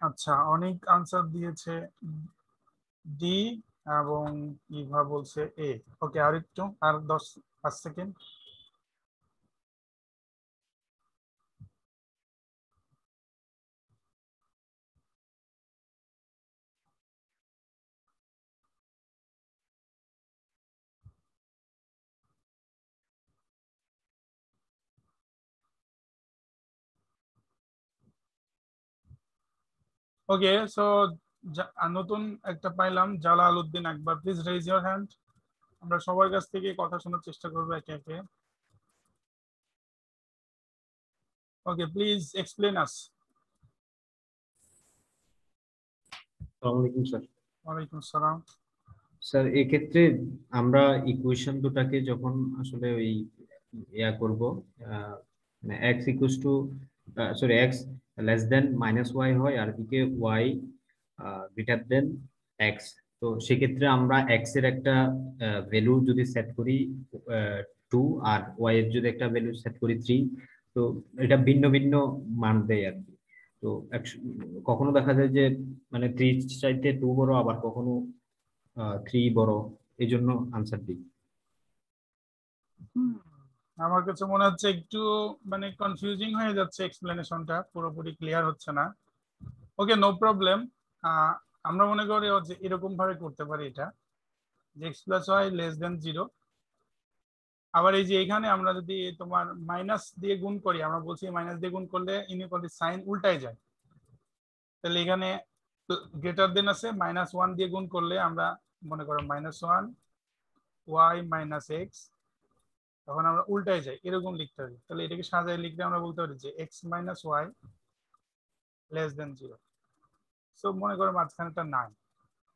আচ্ছা, অনেক আনসার দিয়েছে ডি এবং ইভা বলছে এ। ওকে, আর একটু, আর 5 সেকেন্ড। ওকে, সো নতুন একটা পাইলাম, Jalal Uddin Akbar. Please raise your hand. আমরা সবার কাছ থেকে কথা শোনার চেষ্টা করবো একে একে। ওকে, প্লিজ এক্সপ্লেন আস। আসসালামু আলাইকুম স্যার। ওয়ালাইকুম আসসালাম। স্যার এক্ষেত্রে আমরা ইকুয়েশন দুটাকে যখন আসলে ওই করব, মানে x equals to sorry x less than minus y হয়, আর দিকে ওয়াই গ্রেটার দেন এক্স। তো সেক্ষেত্রে আমরা এক্স এর একটা ভ্যালু যদি সেট করি 2, আর ওয়াই এর যদি একটা ভ্যালু সেট করি 3, তো এটা ভিন্ন ভিন্ন মান দেয় আর কি। তো কখনো দেখা যায় যে মানে 3 চাইতে 2 বড়, আবার কখনো 3 বড়, এই জন্য আনসার দিই। আমার কাছে মনে হচ্ছে একটু মানে কনফিউজিং হয়ে যাচ্ছে, এক্সপ্লেনেশনটা পুরোপুরি ক্লিয়ার হচ্ছে না। ওকে, নো প্রবলেম। আমরা মনে করি যে এরকম ভাবে করতে পারি এটা, যে x plus y less than 0। আবার এই যে এখানে আমরা যদি তোমার মাইনাস দিয়ে গুণ করি, আমরা বলছি মাইনাস দিয়ে গুণ করলে ইনইকুয়ালিটি সাইন উল্টায় যায়। তাহলে এখানে গ্রেটার দেন আছে, -1 দিয়ে গুণ করলে আমরা মনে করো -1 ওয়াই মাইনাস এক্স, তখন আমরা উল্টায় যাই, এরকম লিখতে পারি। তাহলে এটাকে সাজায় লিখলে আমরা বলতে পারি যে x minus y less than 0। So মনে করো মাঝখানেটা নাই,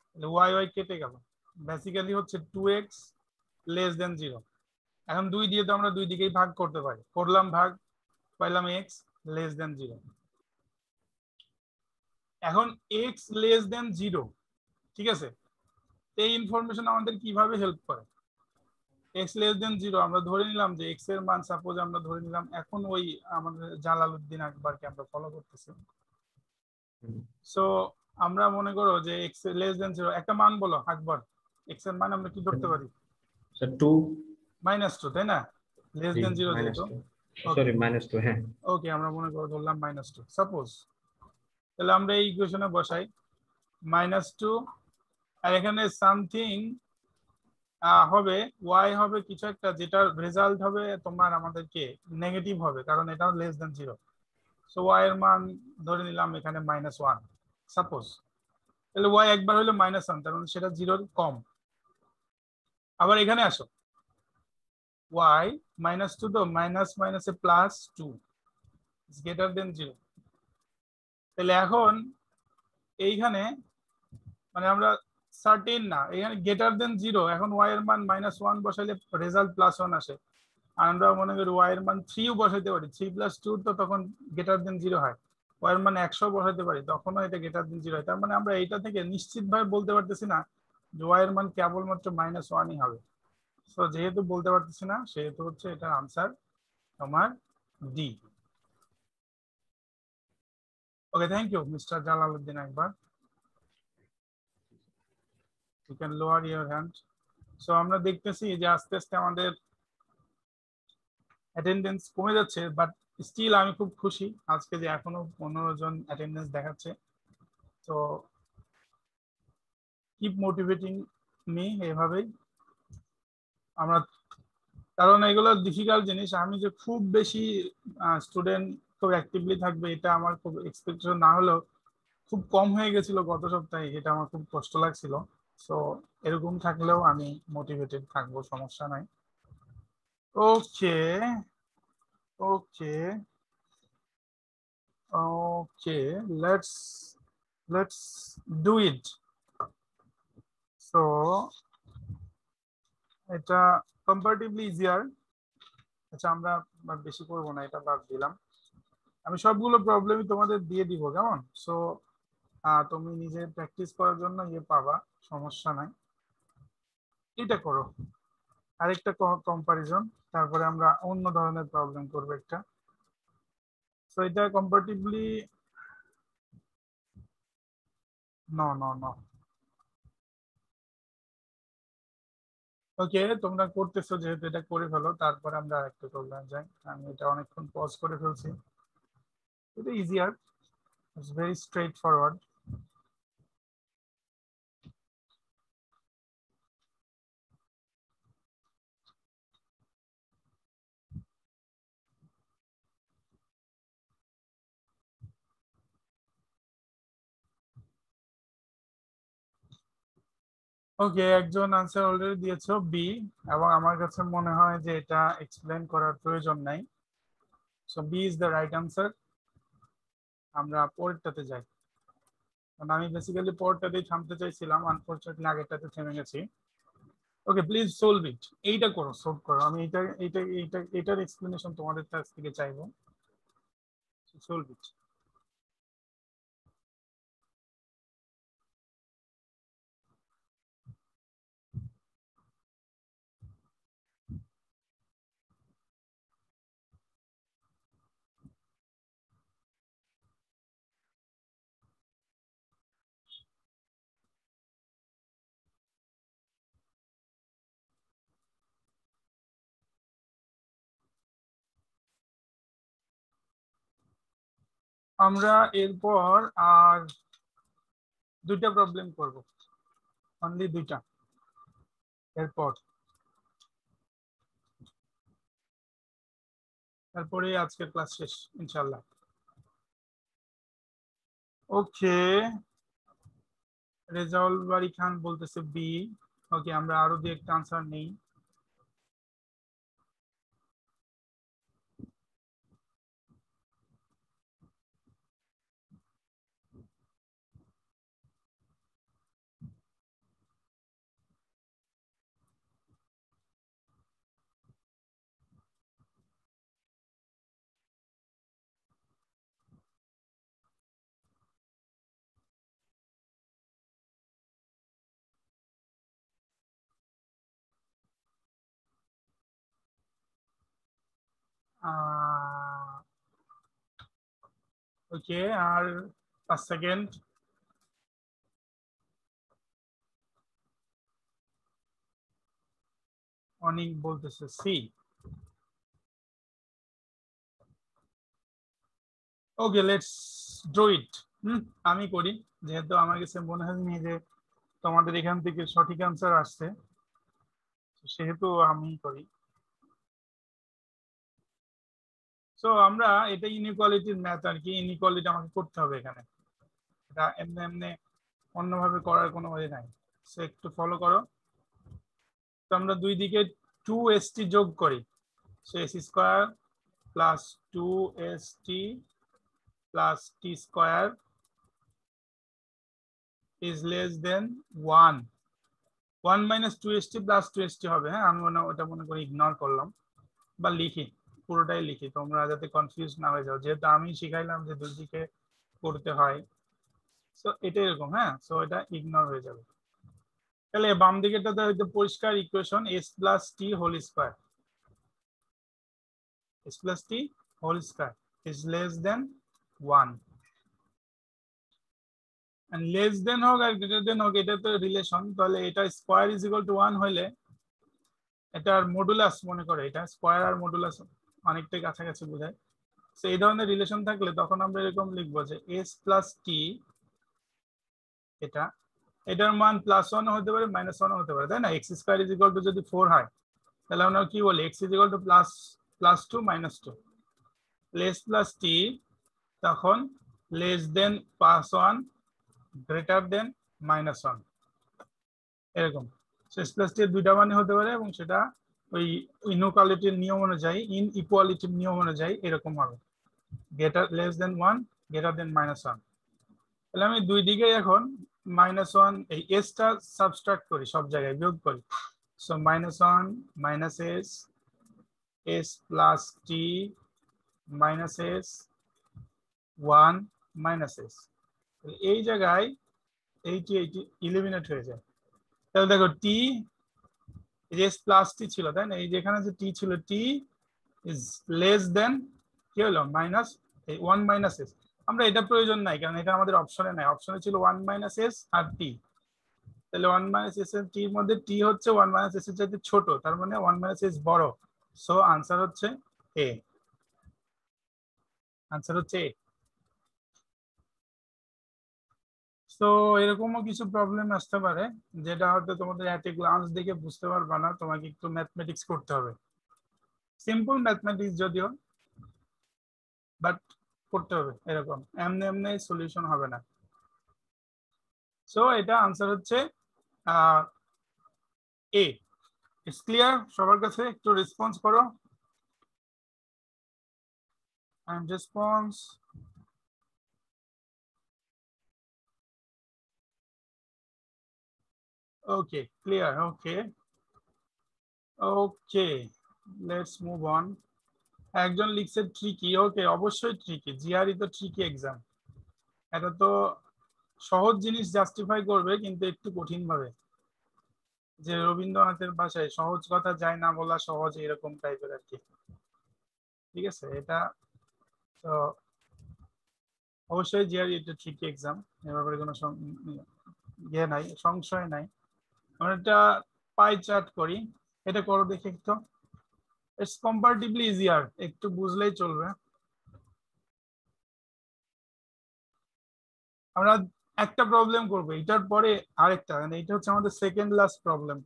তাহলে ওয়াই ওয়াই কেটে গেল, বেসিক্যালি হচ্ছে 2x লেস দেন 0। এখন 2 দিয়ে তো আমরা দুই দিকেই ভাগ করতে পারি, করলাম ভাগ, পাইলাম x লেস দেন 0। এখন x লেস দেন 0, ঠিক আছে? এই ইনফরমেশন আমাদের কিভাবে হেল্প করে? x লেস দেন 0 আমরা ধরে নিলাম যে x এর মান, সাপোজ আমরা ধরে নিলাম, এখন ওই আমাদের জালালউদ্দিন আকবরকে আমরা ফলো করতেছি। সো আমরা মনে করো যে x লেস দেন 0 একটা মান বলো আকবর, x এর মান আমরা কি ধরতে পারি? স্যার 2 -2, তাই না? লেস দেন 0 যেহেতু। সরি -2, হ্যাঁ। ওকে, আমরা মনে করো ধরলাম -2 সাপোজ। তাহলে আমরা এই ইকুয়েশনে বসাই -2, আর এখানে সামথিং হবে, ওয়াই হবে কিছু একটা, যেটার রেজাল্ট হবে তোমার আমাদেরকে নেগেটিভ হবে, কারণ এটা লেস দেন 0। সো ওয়াই এর মান ধরে নিলাম এখানে -1 সাপোজ। তাহলে ওয়াই একবার হলো -1, তার মানে সেটা 0-র কম। আবার এখানে আসো, ওয়াই -2, তো মাইনাস মাইনাসে +2 ইজ গ্রেটার দেন 0। তাহলে এখন এইখানে মানে আমরা সার্টেন না, এখানে গ্রেটার দেন 0, এখন ওয়াই এর মান -1 বসাইলে রেজাল্ট +1 আসে। আর আমরা মনে করি ওয়াই এর মান 3 বসাইতে পারি, 3 + 2 তো তখন গ্রেটার দেন 0 হয়। ওয়াই এর মান 100 বসাইতে পারি, তখনও এটা গ্রেটার দেন 0 হয়। তার মানে আমরা এইটা থেকে নিশ্চিতভাবে বলতে পারতেছি না যে ওয়াই এর মান কেবলমাত্র -1ই হবে। সো যেহেতু বলতে পারতেছি না, সেহেতু হচ্ছে এটার আনসার তোমার D. Okay, thank you mister Jalaluddin Akbar. You can lower your hand. So আমরা দেখতেছি যে আস্তে আস্তে আমাদের অ্যাটেন্ডেন্স কমে যাচ্ছে, বাট স্টিল আমি খুব খুশি আজকে যে এখনো 15 জন অ্যাটেন্ডেন্স দেখাচ্ছে। তো কিপ মোটিভেটিং মি এভাবেই আমরা, কারণ এগুলো ডিফিকাল্ট জিনিস। আমি যে খুব বেশি স্টুডেন্ট খুব অ্যাক্টিভলি থাকবে এটা আমার খুব এক্সপেকটেশন না হলেও খুব কম হয়ে গেছিল গত সপ্তাহে, এটা আমার খুব কষ্ট লাগছিল। সো এরকম থাকলেও আমি মোটিভেটেড থাকবো, সমস্যা নাই। ওকে ওকে ওকে, লেটস ডু ইট। সো এটা কম্পারেটিভলি ইজিয়ার। আচ্ছা, আমরা বেশি করবো না, এটা বাদ দিলাম। আমি সবগুলো প্রবলেমই তোমাদের দিয়ে দিব, কেমন? সো তুমি নিজে প্র্যাকটিস করার জন্য পাবা, সমস্যা নাই। এটা করো, আরেকটা কম্পারিজন, তারপরে আমরা অন্য ধরনের প্রবলেম করবো একটা। সো এটা কম্পারেটিভলি নো নো নো। ওকে, তোমরা করতেছো যেহেতু এটা করে ফেলো, তারপরে আমরা আরেকটু করলাম যাই। আমি এটা অনেকক্ষণ পজ করে ফেলছি। এটা easier, it's very straightforward. Okay, একজন আনসার অলরেডি দিয়েছো বি, এবং আমার কাছে মনে হয় যে এটা এক্সপ্লেন করার প্রয়োজন নাই। So B is the right answer. আমরা পরেরটাতে যাই, কারণ আমি বেসিক্যালি পরেরটাতেই থামতে চাইছিলাম, আনফরচুনেটলি আগেরটাতে থেমে গেছি। ওকে, প্লিজ সলভ ইট। এইটা করো, সলভ করো। আমি এটার এক্সপ্লেনেশন তোমাদের কাছ থেকে চাইবো। Solve it. আমরা এরপর আর দুইটা প্রবলেম করব, অনলি দুইটা। এরপর তারপরে আজকের ক্লাস শেষ ইনশাআল্লাহ। ওকে, রেজাউল বাড়ি খান বলতেছে বি। ওকে, আমরা আরো দুই একটা আনসার নেই। ওকে, আর 5 সেকেন্ড। অনেক বলতেছে C. Okay, let's do it. আমি করি, যেহেতু আমার কাছে মনে হয়নি যে তোমাদের এখান থেকে সঠিক আনসার আসছে, সেহেতু আমি করি। সো আমরা এটা ইনইকুয়ালিটির ম্যাথ আর কি, ইনইকুয়ালিটি আমাকে করতে হবে এখানে। এটা এমনি এমনি অন্যভাবে করার কোনো ওয়ে নাই। সো একটু ফলো করো। তো আমরা দুই দিকে 2st যোগ করি। So s square plus 2st plus t square is less than 1 minus 2st plus 2st হবে। হ্যাঁ, আমি ওটা মনে করি ইগনোর করলাম, বা লিখি, পুরোটাই লিখি, তোমরা যাতে কনফিউজ না হয়ে যাও, যেহেতু আমি শিখাইলাম যে দুই দিকে করতে হয়। সো এটা এরকম, হ্যাঁ, সো এটা ইগনোর হয়ে যাবে। তাহলে বাম দিকেরটাতে হয়তো পরিষ্কার equation s plus T whole square, s plus T whole square is less than 1। and less than হোক আর গ্রেটার দেন হোক, এটা তো রিলেশন, তাহলে এটা স্কয়ার ইজ ইকুয়াল টু 1 হইলে এটার মডুলাস, মনে করে এটা স্কয়ার আর মডুলাস অনেকটাই কাছাকাছি বোঝায়। তো এই ধরনের রিলেশন থাকলে তখন আমরা এরকম লিখবো যে s প্লাস টি, এটার মান +1 হতে পারে -1 হতে পারে, তাই না? x square is equal to যদি 4 হয়, তাহলে আমরা কি বলি x is equal to +2 -2। s plus t তখন লেস দেন +1 গ্রেটার দেন -1, এরকম। s প্লাস টি দুইটা মানে হতে পারে, এবং সেটা ওই ইনইকুয়ালিটির নিয়ম অনুযায়ী, ইনইকুয়ালিটির নিয়ম অনুযায়ী এরকম হবে, greater less than 1 greater than -1। তাহলে আমি দুই দিকে এখন -1 এই s টা সাবট্রাক্ট করি, সব জায়গায় বিয়োগ করি। সো -1 মাইনাস s প্লাস টি মাইনাস s 1 মাইনাস s, এই জায়গায় এইটি ইলিমিনেট হয়ে যায়। তাহলে দেখো টি s প্লাস টি ছিল, তাই না? এই যেখানে যে টি ছিল, টি ইজ লেস দেন কি হলো, মাইনাস 1 মাইনাস s, আমরা এটা প্রয়োজন নাই, কারণ এটা আমাদের অপশনে নাই। অপশনে ছিল 1 - s আর t। তাহলে 1 - s এর t এর মধ্যে t হচ্ছে 1 - s এর চাইতে ছোট, তার মানে 1 - s বড়। সো আনসার হচ্ছে a। আনসার হচ্ছে a। তো এরকমও কিছু প্রবলেম আসতে পারে যেটা হয়তো তোমাদের এট এ গ্লান্স দেখে বুঝতে পারবে না, তোমাকে একটু ম্যাথমেটিক্স করতে হবে। সিম্পল ম্যাথমেটিক্স যদিও, বাট করতে হবে। এরকম এমনি এমনি সলিউশন হবে না। সো এটা আনসার হচ্ছে এ। ইটস ক্লিয়ার সবার কাছে? একটু রেসপন্স করো। and response. Okay, clear. Okay, let's move on. একজন লিখছে ট্রিকি। ওকে, অবশ্যই ট্রিকি। জিআরই তো ট্রিকি এক্সাম। এটা তো সহজ জিনিস জাস্টিফাই করবে, কিন্তু একটু কঠিন ভাবে, যে রবীন্দ্রনাথের ভাষায় সহজ কথা যায় না বলা সহজ, এরকম টাইপের আর কি। ঠিক আছে, এটা তো অবশ্যই জিআরই এটা ট্রিকি এক্সাম, এ ব্যাপারে কোনো ইয়ে নাই, সংশয় নাই। আমরা একটা পাই চার্ট করি, এটা করো দেখি একটু। ইটস কম্পারেটিভলি ইজিয়ার, একটু বুঝলেই চলবে। আমরা একটা প্রবলেম করবো, এটার পরে আরেকটা, মানে এটা হচ্ছে আমাদের সেকেন্ড লাস্ট প্রবলেম।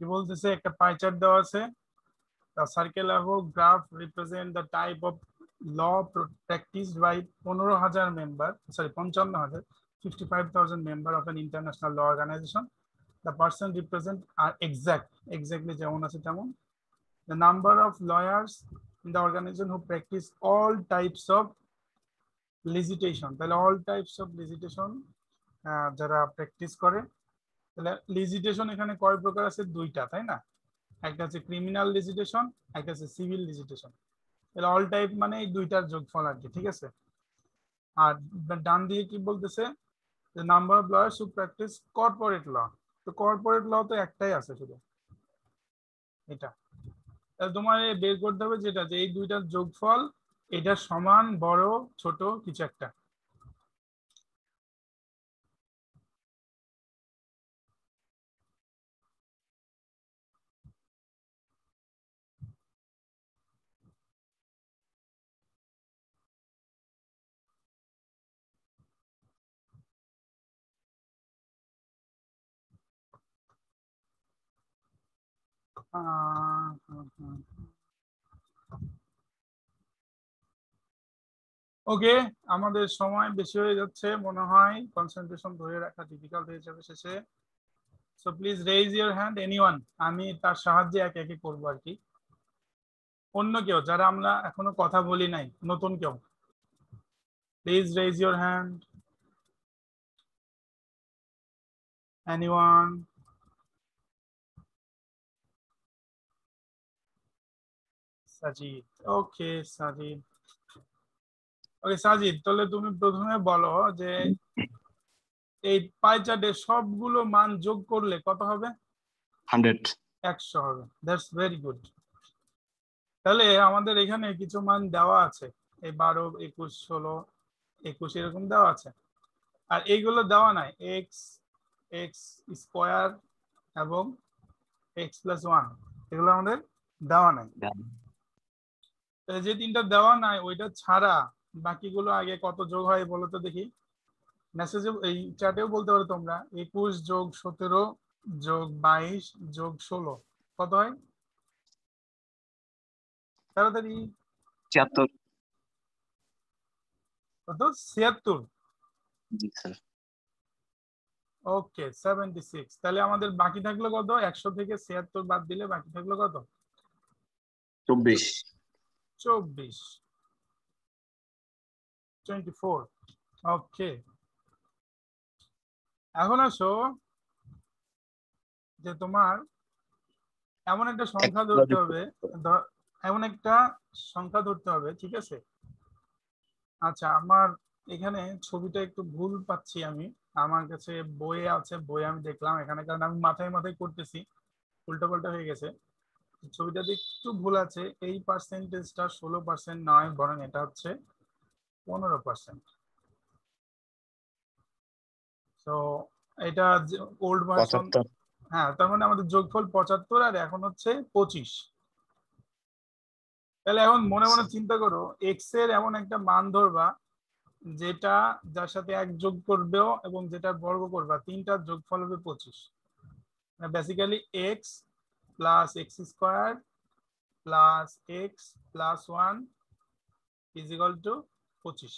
কি বলতেছে, একটা পাই চার্ট দেওয়া আছে। The circle above graph represent the type of law practiced by 15,000 member, sorry 55,000, 55,000 member of an international law organization. The person represent are exactly যেমন আছে তেমন। The number of lawyers in the organization who practice all types of litigation, তাহলে all types of litigation যারা practice করে, তাহলে লিজিটেশন এখানে কয় প্রকার আছে? দুইটা, তাই না? একটা হচ্ছে ক্রিমিনাল লিজিটেশন, একটা হচ্ছে সিভিল লিজিটেশন। তাহলে অল টাইপ মানে এই দুইটার যোগফল আর কি। ঠিক আছে, আর ডান দিয়ে কি বলতেছে, যে number of lawyers who practise corporate law. তো কর্পোরেট ল তো একটাই আছে শুধু, এটা। তাহলে তোমার বের করতে হবে যেটা, যে এই দুইটার যোগফল এটা সমান বড় ছোট কিছু একটা। ওকে, আমাদের সময় বেশি হয়ে যাচ্ছে মনে হয়, কনসেন্ট্রেশন ধরে রাখা ডিফিকাল্ট হয়ে যাবে শেষে। So please raise your hand anyone, আমি তার সাহায্যে একে একে করবো আর কি। অন্য কেউ যারা আমরা এখনো কথা বলি নাই, নতুন কেউ, please raise your hand. Anyone? Sajid, okay Sajid. Okay Sajid, তাহলে তুমি প্রথমে বলো যে এই পাই চার্টে সবগুলো মান যোগ করলে কত হবে? 100 100 হবে। That's very good. তাহলে আমাদের এখানে কিছু মান দেওয়া আছে, এই 12, 21, 16, 21 এরকম দেওয়া আছে। আর এইগুলো দেওয়া নাই, এক্স, এক্স স্কোয়ার এবং x+1, এগুলো আমাদের দেওয়া নাই। যে তিনটা দেওয়া নাই ওইটা ছাড়া বাকিগুলো আগে কত যোগ হয় বলো তো দেখি। মেসেজে এই চ্যাটেও বলতে পারো তোমরা, 21 যোগ 17 যোগ 22 যোগ 16 কত হয়? তাড়াতাড়ি। 76। কত? 76। জি স্যার। ওকে 76। তাহলে আমাদের বাকি থাকলো কত? 100 থেকে 76 বাদ দিলে বাকি থাকলো কত? 24। 24। 24। ওকে, এখন আসো যে তোমার এমন একটা সংখ্যা ধরতে হবে, এমন একটা সংখ্যা ধরতে হবে, ঠিক আছে? আচ্ছা, আমার এখানে ছবিটা একটু ভুল পাচ্ছি আমি, আমার কাছে বইয়ে আছে, বই আমি দেখলাম এখানে, কারণ আমি মাথায় মাথায় করতেছি, উল্টাপাল্টা হয়ে গেছে। ছবিটাতে একটু ভুল আছে, এই পার্সেন্টেজটা 16% নয়, বরং এটা হচ্ছে 15%। তো এটা ওল্ড ভার্সন। 75। হ্যাঁ, তার মানে আমাদের যোগফল 75 আর এখন হচ্ছে 25। তাহলে এখন মনে মনে চিন্তা করো, এক্স এর এমন একটা মান ধরবা যেটা, যার সাথে এক যোগ করবেও এবং যেটা বর্গ করবা, তিনটার যোগফল হবে 25। Basically x plus x square plus x plus 1 is equal two 25।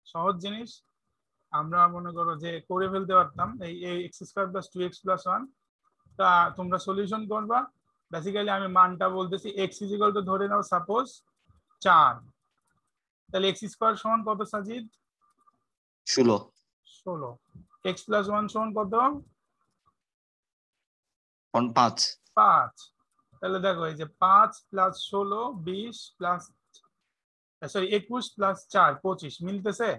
সহজ জিনিস, আমরা মনে করো যে করে ফেলতে পারতাম, এই x square plus 2x plus 1। তা তোমরা সলিউশন করবা। বেসিক্যালি আমি মানটা বলতেছি, এক্স ইজ ইকুয়াল টু ধরে নাও সাপোজ 4। তাহলে এক্স স্কোয়ার সমান কত সাজিদ? 16। 16। এক্স প্লাস 1 সমান কত? 5। 5। তাহলে দেখো এই যে 5 প্লাস 16 20 প্লাস, সরি 21 প্লাস 4 25 মিলতেছে।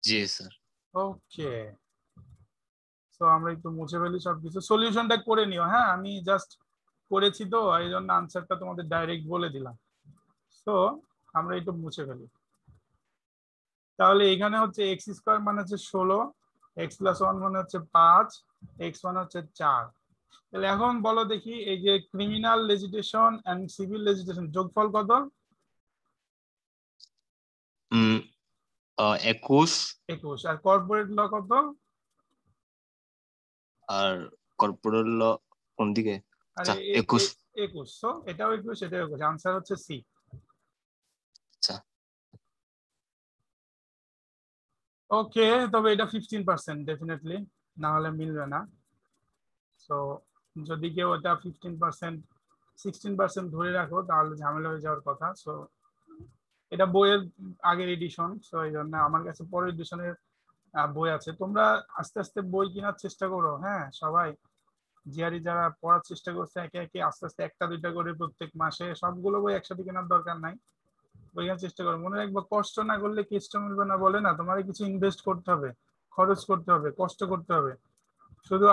জি স্যার। ওকে, তো আমরা একটু মুছে ফেলি সবকিছু, সলিউশনটা করে নিও। হ্যাঁ, আমি জাস্ট করেছি তো এই জন্য আনসারটা তোমাদের ডাইরেক্ট বলে দিলাম। তো আমরা একটু মুছে ফেলি। তাহলে এখানে হচ্ছে এক্স স্কোয়ার মানে হচ্ছে 16, এক্স প্লাস 1 মানে হচ্ছে 5, এক্স 1 হচ্ছে 4। তাহলে এখন বলো দেখি, এই যে criminal legislation and civil legislation যোগফল কত? 21। 21। আর কর্পোরেট ল কত? আর কর্পোরেট ল কোন দিকে? আরে 21। 21। তো এটাও 21, এটাও 21, আনসার হচ্ছে সি। আচ্ছা। ওকে, তবে এটা 15% ডেফিনেটলি, না হলে মিলবে না। সো যদি কেউ এটা 15% 16% ধরে রাখো তাহলে ঝামেলা হয়ে যাওয়ার কথা। সো এটা বইয়ের আগের এডিশন, সো এই জন্য আমার কাছে পরের এডিশনের বই আছে। তোমরা আস্তে আস্তে বই কেনার চেষ্টা করো, হ্যাঁ সবাই। জিআরই যারা পড়ার চেষ্টা করছে একে একে আস্তে আস্তে একটা দুইটা করে প্রত্যেক মাসে, সবগুলো বই একসাথে কেনার দরকার নাই, বই কেনার চেষ্টা করো। মনে রাখবো, কষ্ট না করলে কেষ্ট মিলবে না বলে না, তোমার কিছু ইনভেস্ট করতে হবে, খরচ করতে হবে, কষ্ট করতে হবে। শুধু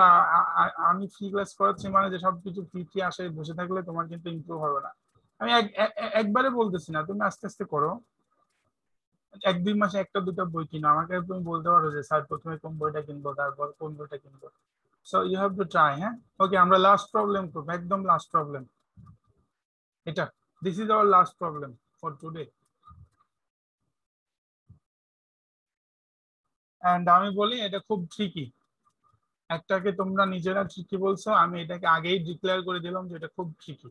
আমি ফ্রি ক্লাস করাচ্ছি মানে যে সবকিছু ফ্রি ফ্রি আসে বসে থাকলে তোমার কিন্তু ইমপ্রুভ হবে না। আমি একবারে বলতেছি না, তুমি আস্তে আস্তে করো। 1-2 মাসে একটা দুটো বই কিনো, আমাকে তুমি বলতে পারো যে স্যার প্রথমে কোন বইটা কিনবো, তারপর কোন বইটা কিনবো। So you have to try. হ্যাঁ, ওকে, আমরা লাস্ট প্রবলেম করবো, একদম লাস্ট প্রবলেম এটা। This is our last problem for today. And আমি বলি এটা খুব ট্রিকি। একটাকে তোমরা নিজেরা ট্রিকি বলছো, আমি এটাকে আগেই ডিক্লেয়ার করে দিলাম যে এটা খুব ট্রিকি।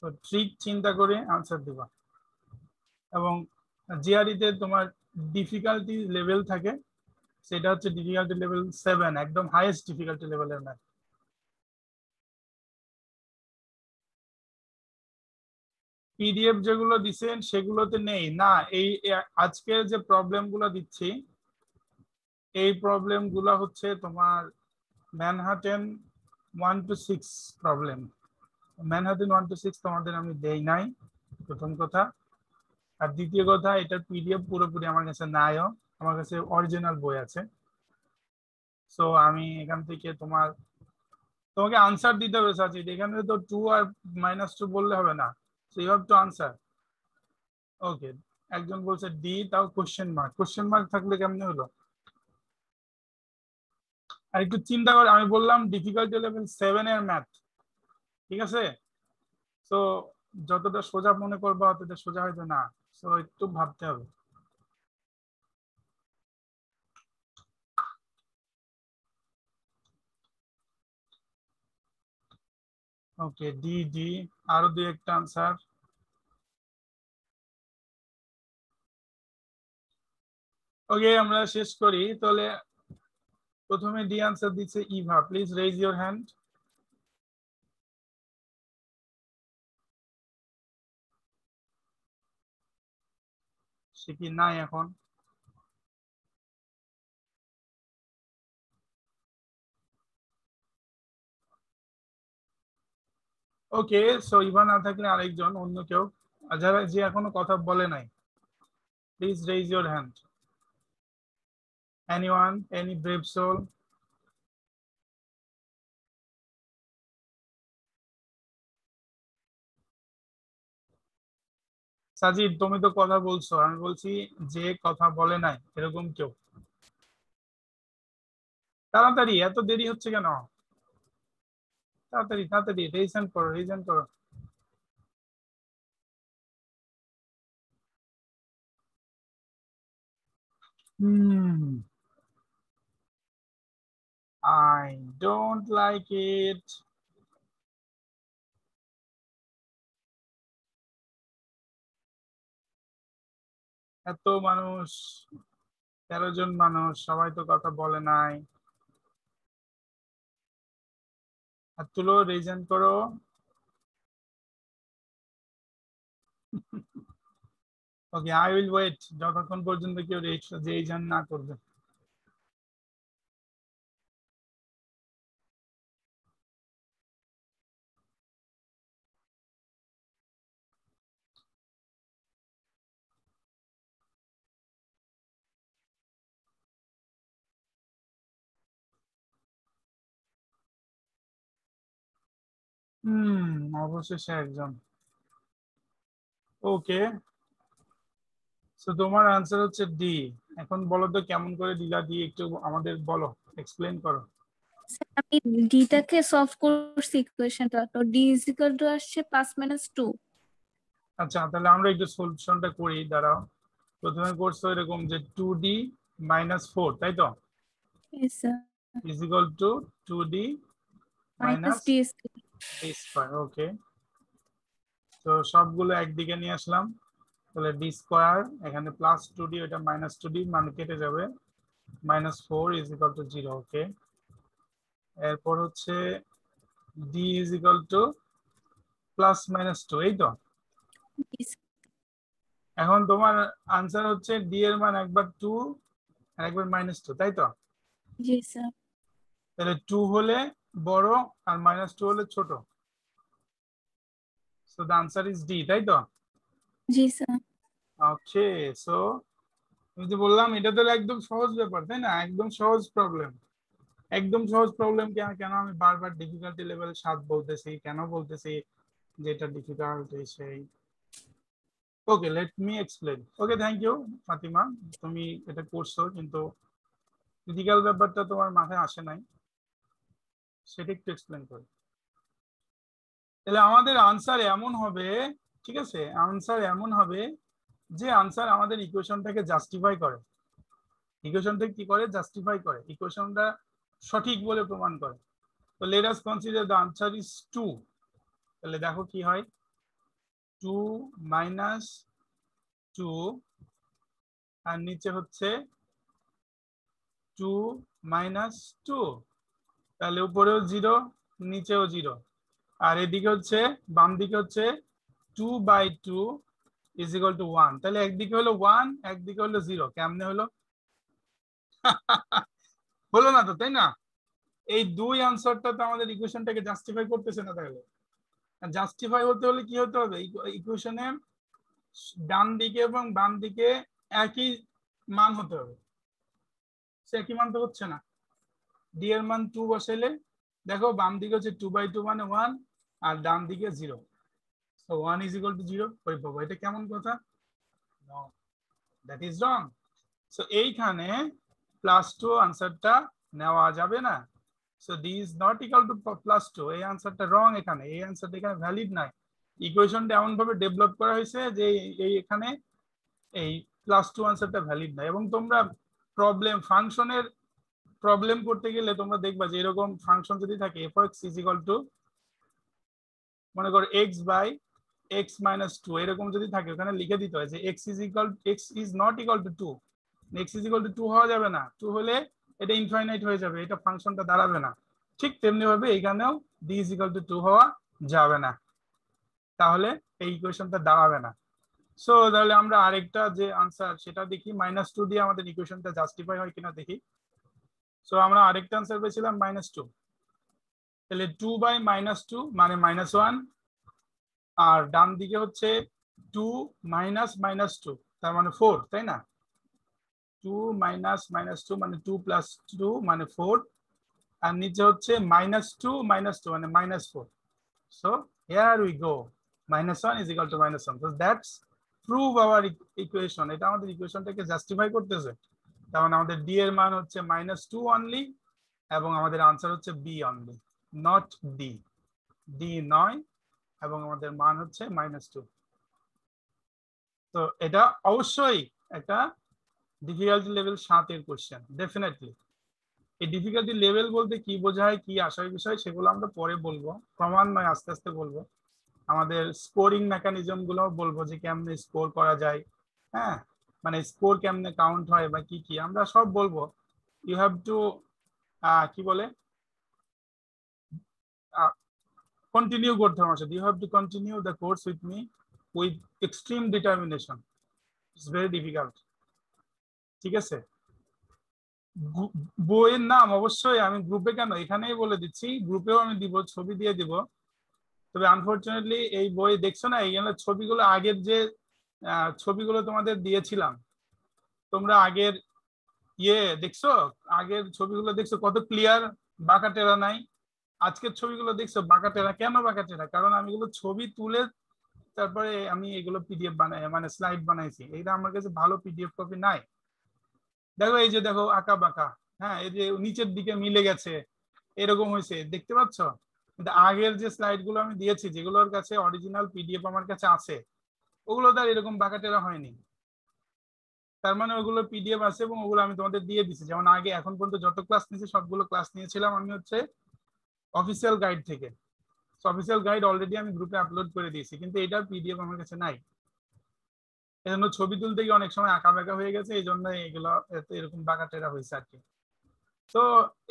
তো ট্রিক চিন্তা করে আনসার দিবা। এবং জিআরইতে তোমার ডিফিকাল্টি লেভেল থাকে, সেটা হচ্ছে ডিফিকাল্টি লেভেল 7, একদম হাইয়েস্ট ডিফিকাল্টি লেভেলের ম্যাথ। পিডিএফ যেগুলো দিচ্ছেন সেগুলোতে নেই না। এই আজকের যে প্রবলেম গুলো দিচ্ছি, এই প্রবলেম গুলো হচ্ছে তোমার Manhattan 1 to 6 problem. Manhattan 1 to 6 তোমাদের আমি দেই নাই, প্রথম কথা। আর দ্বিতীয় কথা, এটার পিডিএফ পুরোপুরি আমার কাছে নাইও, আমার কাছে অরিজিনাল বই আছে। সো আমি এখান থেকে তোমাকে আনসার দিতে হবে সাজিদ। এখানে তো 2 আর -2 বললে হবে না, so you have to answer. Okay, একজন বলছে ডি, তাও কোশ্চেন মার্ক। কোশ্চেন মার্ক থাকলে কেমনে হলো? আর একটু চিন্তা করে, আমি বললাম ডিফিকাল্টি লেভেল 7 এর ম্যাথ, ঠিক আছে? তো যতটা সোজা মনে করবা অতটা সোজা হয়তো না, তো একটু ভাবতে হবে। ওকে, ডি ডি, আরো দুই একটা আনসার। ওকে, আমরা শেষ করি তাহলে। প্রথমে ডি আনসার দিচ্ছে Eva, please raise your hand. সে কি নাই এখন? ওকে, সো ইভা না থাকলে আরেকজন, অন্য কেউ, আর যারা যে এখনো কথা বলে নাই, please raise your hand. Anyone, any brave soul? Sajid, তুমি তো কথা বলছো, আমি বলছি যে কথা বলে নাই এরকম কেউ। তাড়াতাড়ি, এত দেরি হচ্ছে কেন? তাড়াতাড়ি তাড়াতাড়ি রেজেন্ট করো, রেজেন্ট করো। I don't like it. এত মানুষ, 13 জন মানুষ, সবাই তো কথা বলে নাই। হাত তুলো, রেজেন্ট করো। ওকে, আই উইল ওয়েট যতক্ষণ পর্যন্ত কেউ রেজেন্ট না করবে। অবশেষে একজন। ওকে, সো তোমার আনসার হচ্ছে ডি। এখন বলো তো কেমন করে দিলা ডি, একটু আমাদের বলো, এক্সপ্লেন করো। আমি ডিটাকে সলভ করছি ইকুয়েশনটা, তো ডি ইজ ইকুয়াল টু আসছে +-2। আচ্ছা, তাহলে আমরা একটু সলিউশনটা করি, দাঁড়াও। প্রথমে করছো এরকম যে 2d - 4, তাই তো, yes sir. Is equal to 2d minus - D d square. Okay, তো সবগুলো একদিকে নিয়ে আসলাম, তাহলে ডি স্কয়ার, এখানে +2d, ওটা -2d, মানে কেটে যাবে, -4 ইজ ইকুয়াল টু 0। ওকে, এরপর হচ্ছে d ইজ ইকুয়াল টু +-2, এই তো। এখন তোমার আনসার হচ্ছে ডি এর মান একবার 2 আর একবার -2, তাই তো। জি স্যার। তাহলে 2 হলে বড় আর -2 হলে ছোট, so the answer is D, তাই তো। জি স্যার। ওকে, সো আমি যে বললাম এটা তো একদম সহজ ব্যাপার, তাই না, একদম সহজ প্রবলেম। একদম সহজ প্রবলেম কেন কেন আমি বারবার ডিফিকাল্টি লেভেল 7 বলতেছি, কেন বলতেছি যে এটা ডিফিকাল্ট সেই। Okay, let me explain. Okay, thank you Fatima, তুমি এটা করছো, কিন্তু ক্রিটিক্যাল ব্যাপারটা তোমার মাথায় আসে নাই, সেটা একটু এক্সপ্লেন করো। তাহলে আমাদের আনসার এমন হবে, ঠিক আছে, আনসার এমন হবে যে আনসার আমাদের ইকুয়েশনটাকে জাস্টিফাই করে। ইকুয়েশনটা কি করে? জাস্টিফাই করে, ইকুয়েশনটা সঠিক বলে প্রমাণ করে। তো let us consider the answer is 2। তাহলে দেখো কি হয়, 2 - 2, আর নিচে হচ্ছে 2 - 2, তাহলে উপরেও 0, নিচেও 0, আর এদিকে হচ্ছে বাম দিকে হচ্ছে 2/2 ইজ ইকুয়াল টু 1। তাহলে একদিকে হলো 1, একদিকে হলো 0, কেমনে হলো? হলো না তো, তাই না? এই দুই আনসারটা তো আমাদের ইকুয়েশনটাকে জাস্টিফাই করতেছে না। তাহলে জাস্টিফাই হতে হলে কি হতে হবে? ইকুয়েশনে ডান দিকে এবং বাম দিকে একই মান হতে হবে, সে একই মান তো হচ্ছে না। ডি এর মান 2 বসাইলে দেখো বাম দিকে হচ্ছে 2/2 মানে 1, আর ডান দিকে 0, সো 1 ইজ ইকুয়াল টু 0। ওই বাবা, এটা কেমন কথা? No, that is wrong. So এইখানে +2 আনসারটা নেওয়া যাবে না। So D is not equal to +2, এই আনসারটা রং, এখানে এই আনসারটা এখানে ভ্যালিড নাই। ইকুয়েশনটা এমন ভাবে ডেভেলপ করা হয়েছে যে এই এখানে এই +2 আনসারটা ভ্যালিড না। এবং তোমরা ফাংশনের প্রবলেম করতে গেলে তোমরা দেখবা যে এরকম ফাংশন যদি থাকে f(x) মনে করো x/x-2 এরকম যদি থাকে ওখানে লিখে দিতে হয় যে x is not equal to 2, x is equal to 2 হওয়া যাবে না, 2 হলে এটা ইনফাইনাইট হয়ে যাবে, এটা ফাংশনটা দাঁড়াবে না। ঠিক তেমনি ভাবে এখানেও d is equal to 2 হওয়া যাবে না, তাহলে এই ইকুয়েশনটা দাঁড়াবে না। সো তাহলে আমরা আরেকটা যে আনসার সেটা দেখি, -2 দিয়ে আমাদের ইকুয়েশনটা জাস্টিফাই হয় কিনা দেখি। সো আমরা আরেকটা আনসার পেয়েছিলাম -2, তাহলে 2/-2 মানে -1, আর ডান দিকে হচ্ছে 2 - -2 তার মানে 4, তাই না? 2 - -2 মানে 2 + 2 মানে 4, আর নিচে হচ্ছে -2 - 2 মানে -4। So here we go, -1 is equal to -1. So that's prove our equation. এটা আমাদের ইকুয়েশনটাকে জাস্টিফাই করতেছে। কারণ আমাদের d এর মান হচ্ছে -2 অনলি এবং আমাদের আনসার হচ্ছে b অনলি, নট d নয়, এবং আমাদের মান হচ্ছে -2। তো এটা অবশ্যই একটা ডিফিকাল্টি লেভেল 7 এর কোশ্চেন, ডেফিনেটলি। এই ডিফিকাল্টি লেভেল বলতে কি বোঝায়, কি আশার বিষয়, সেগুলো আমরা পরে বলবো, ক্রমান্বয়ে আস্তে আস্তে বলবো। আমাদের স্কোরিং মেকানিজম গুলো বলবো যে কেমনে স্কোর করা যায়, হ্যাঁ, মানে স্কোর কেমনে কাউন্ট হয় বা কি কি আমরা সব বলবো। ইউ হ্যাভ টু কি বলে কন্টিনিউ করতে হবে আমার সাথে। You have to continue the course with me with extreme determination. It's very difficult, ঠিক আছে? বইয়ের নাম অবশ্যই আমি গ্রুপে, কেন এখানেই বলে দিচ্ছি, গ্রুপেও আমি দিব, ছবি দিয়ে দিব। তবে আনফরচুনেটলি এই বই দেখছো না, এইগুলো ছবিগুলো আগের যে ছবিগুলো তোমাদের দিয়েছিলাম, তোমরা আগের দেখছো, আগের ছবিগুলো দেখছো কত ক্লিয়ার, বাঁকাটেরা নাই। আজকের ছবিগুলো দেখছো বাঁকাটেরা। কেন বাঁকাটেরা? কারণ আমি এগুলো ছবি তুলে তারপরে আমি এগুলো পিডিএফ বানাই, মানে স্লাইড বানাইছি। এইটা আমার কাছে ভালো পিডিএফ কপি নাই। দেখো এই যে দেখো আঁকা বাঁকা, হ্যাঁ, এই যে নিচের দিকে মিলে গেছে, এরকম হয়েছে, দেখতে পাচ্ছ? কিন্তু আগের যে স্লাইড গুলো আমি দিয়েছি, যেগুলোর কাছে অরিজিনাল পিডিএফ আমার কাছে আছে, ওগুলো তার এরকম বাঁকাটেরা হয়নি। তার মানে ওগুলো পিডিএফ আছে এবং ওগুলো আমি তোমাদের দিয়ে দিচ্ছি। যেমন আগে এখন পর্যন্ত যত ক্লাস নিয়েছি সবগুলো ক্লাস নিয়েছিলাম আমি হচ্ছে অফিসিয়াল গাইড থেকে। অফিসিয়াল গাইড অলরেডি আমি গ্রুপে আপলোড করে দিয়েছি, কিন্তু এটার পিডিএফ আমার কাছে নাই। এজন্য ছবি তুলতে গিয়ে অনেক সময় আঁকা বাঁকা হয়ে গেছে, এই জন্য এগুলো এরকম বাঁকাটেরা হয়েছে আর কি। তো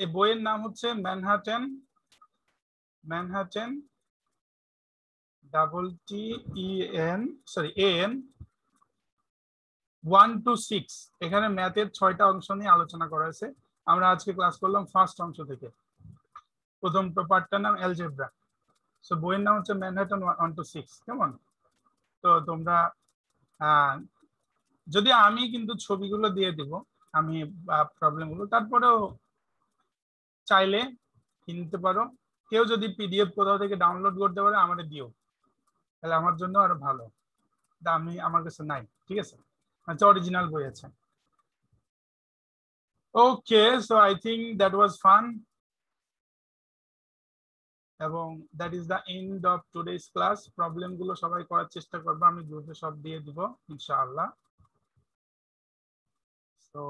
এই বইয়ের নাম হচ্ছে ম্যানহাটেন AN 1 to 6। এখানে ম্যাথের 6টা অংশ নিয়ে আলোচনা করা হয়েছে। আমরা আজকে ক্লাস করলাম ফার্স্ট অংশ থেকে, প্রথম পার্টটার নাম অ্যালজেব্রা। সো বইয়ের নাম হচ্ছে ম্যানহাটন 1 to 6, কেমন? তো তোমরা যদি আমি কিন্তু ছবিগুলো দিয়ে দিব, আমি প্রবলেমগুলো, তারপরেও চাইলে কিনতে পারো। কেউ যদি পিডিএফ কোথাও থেকে ডাউনলোড করতে পারে আমাদের দিও, তাহলে আমার জন্য আরো ভালো। আমার কাছে নাই, ঠিক আছে? আচ্ছা, অরিজিনাল বই আছে। Okay, so I think that was fun, এবং that is the end of today's class. Problem গুলো সবাই করার চেষ্টা করবো, আমি গ্রুপে সব দিয়ে দিব ইনশাআল্লাহ। তো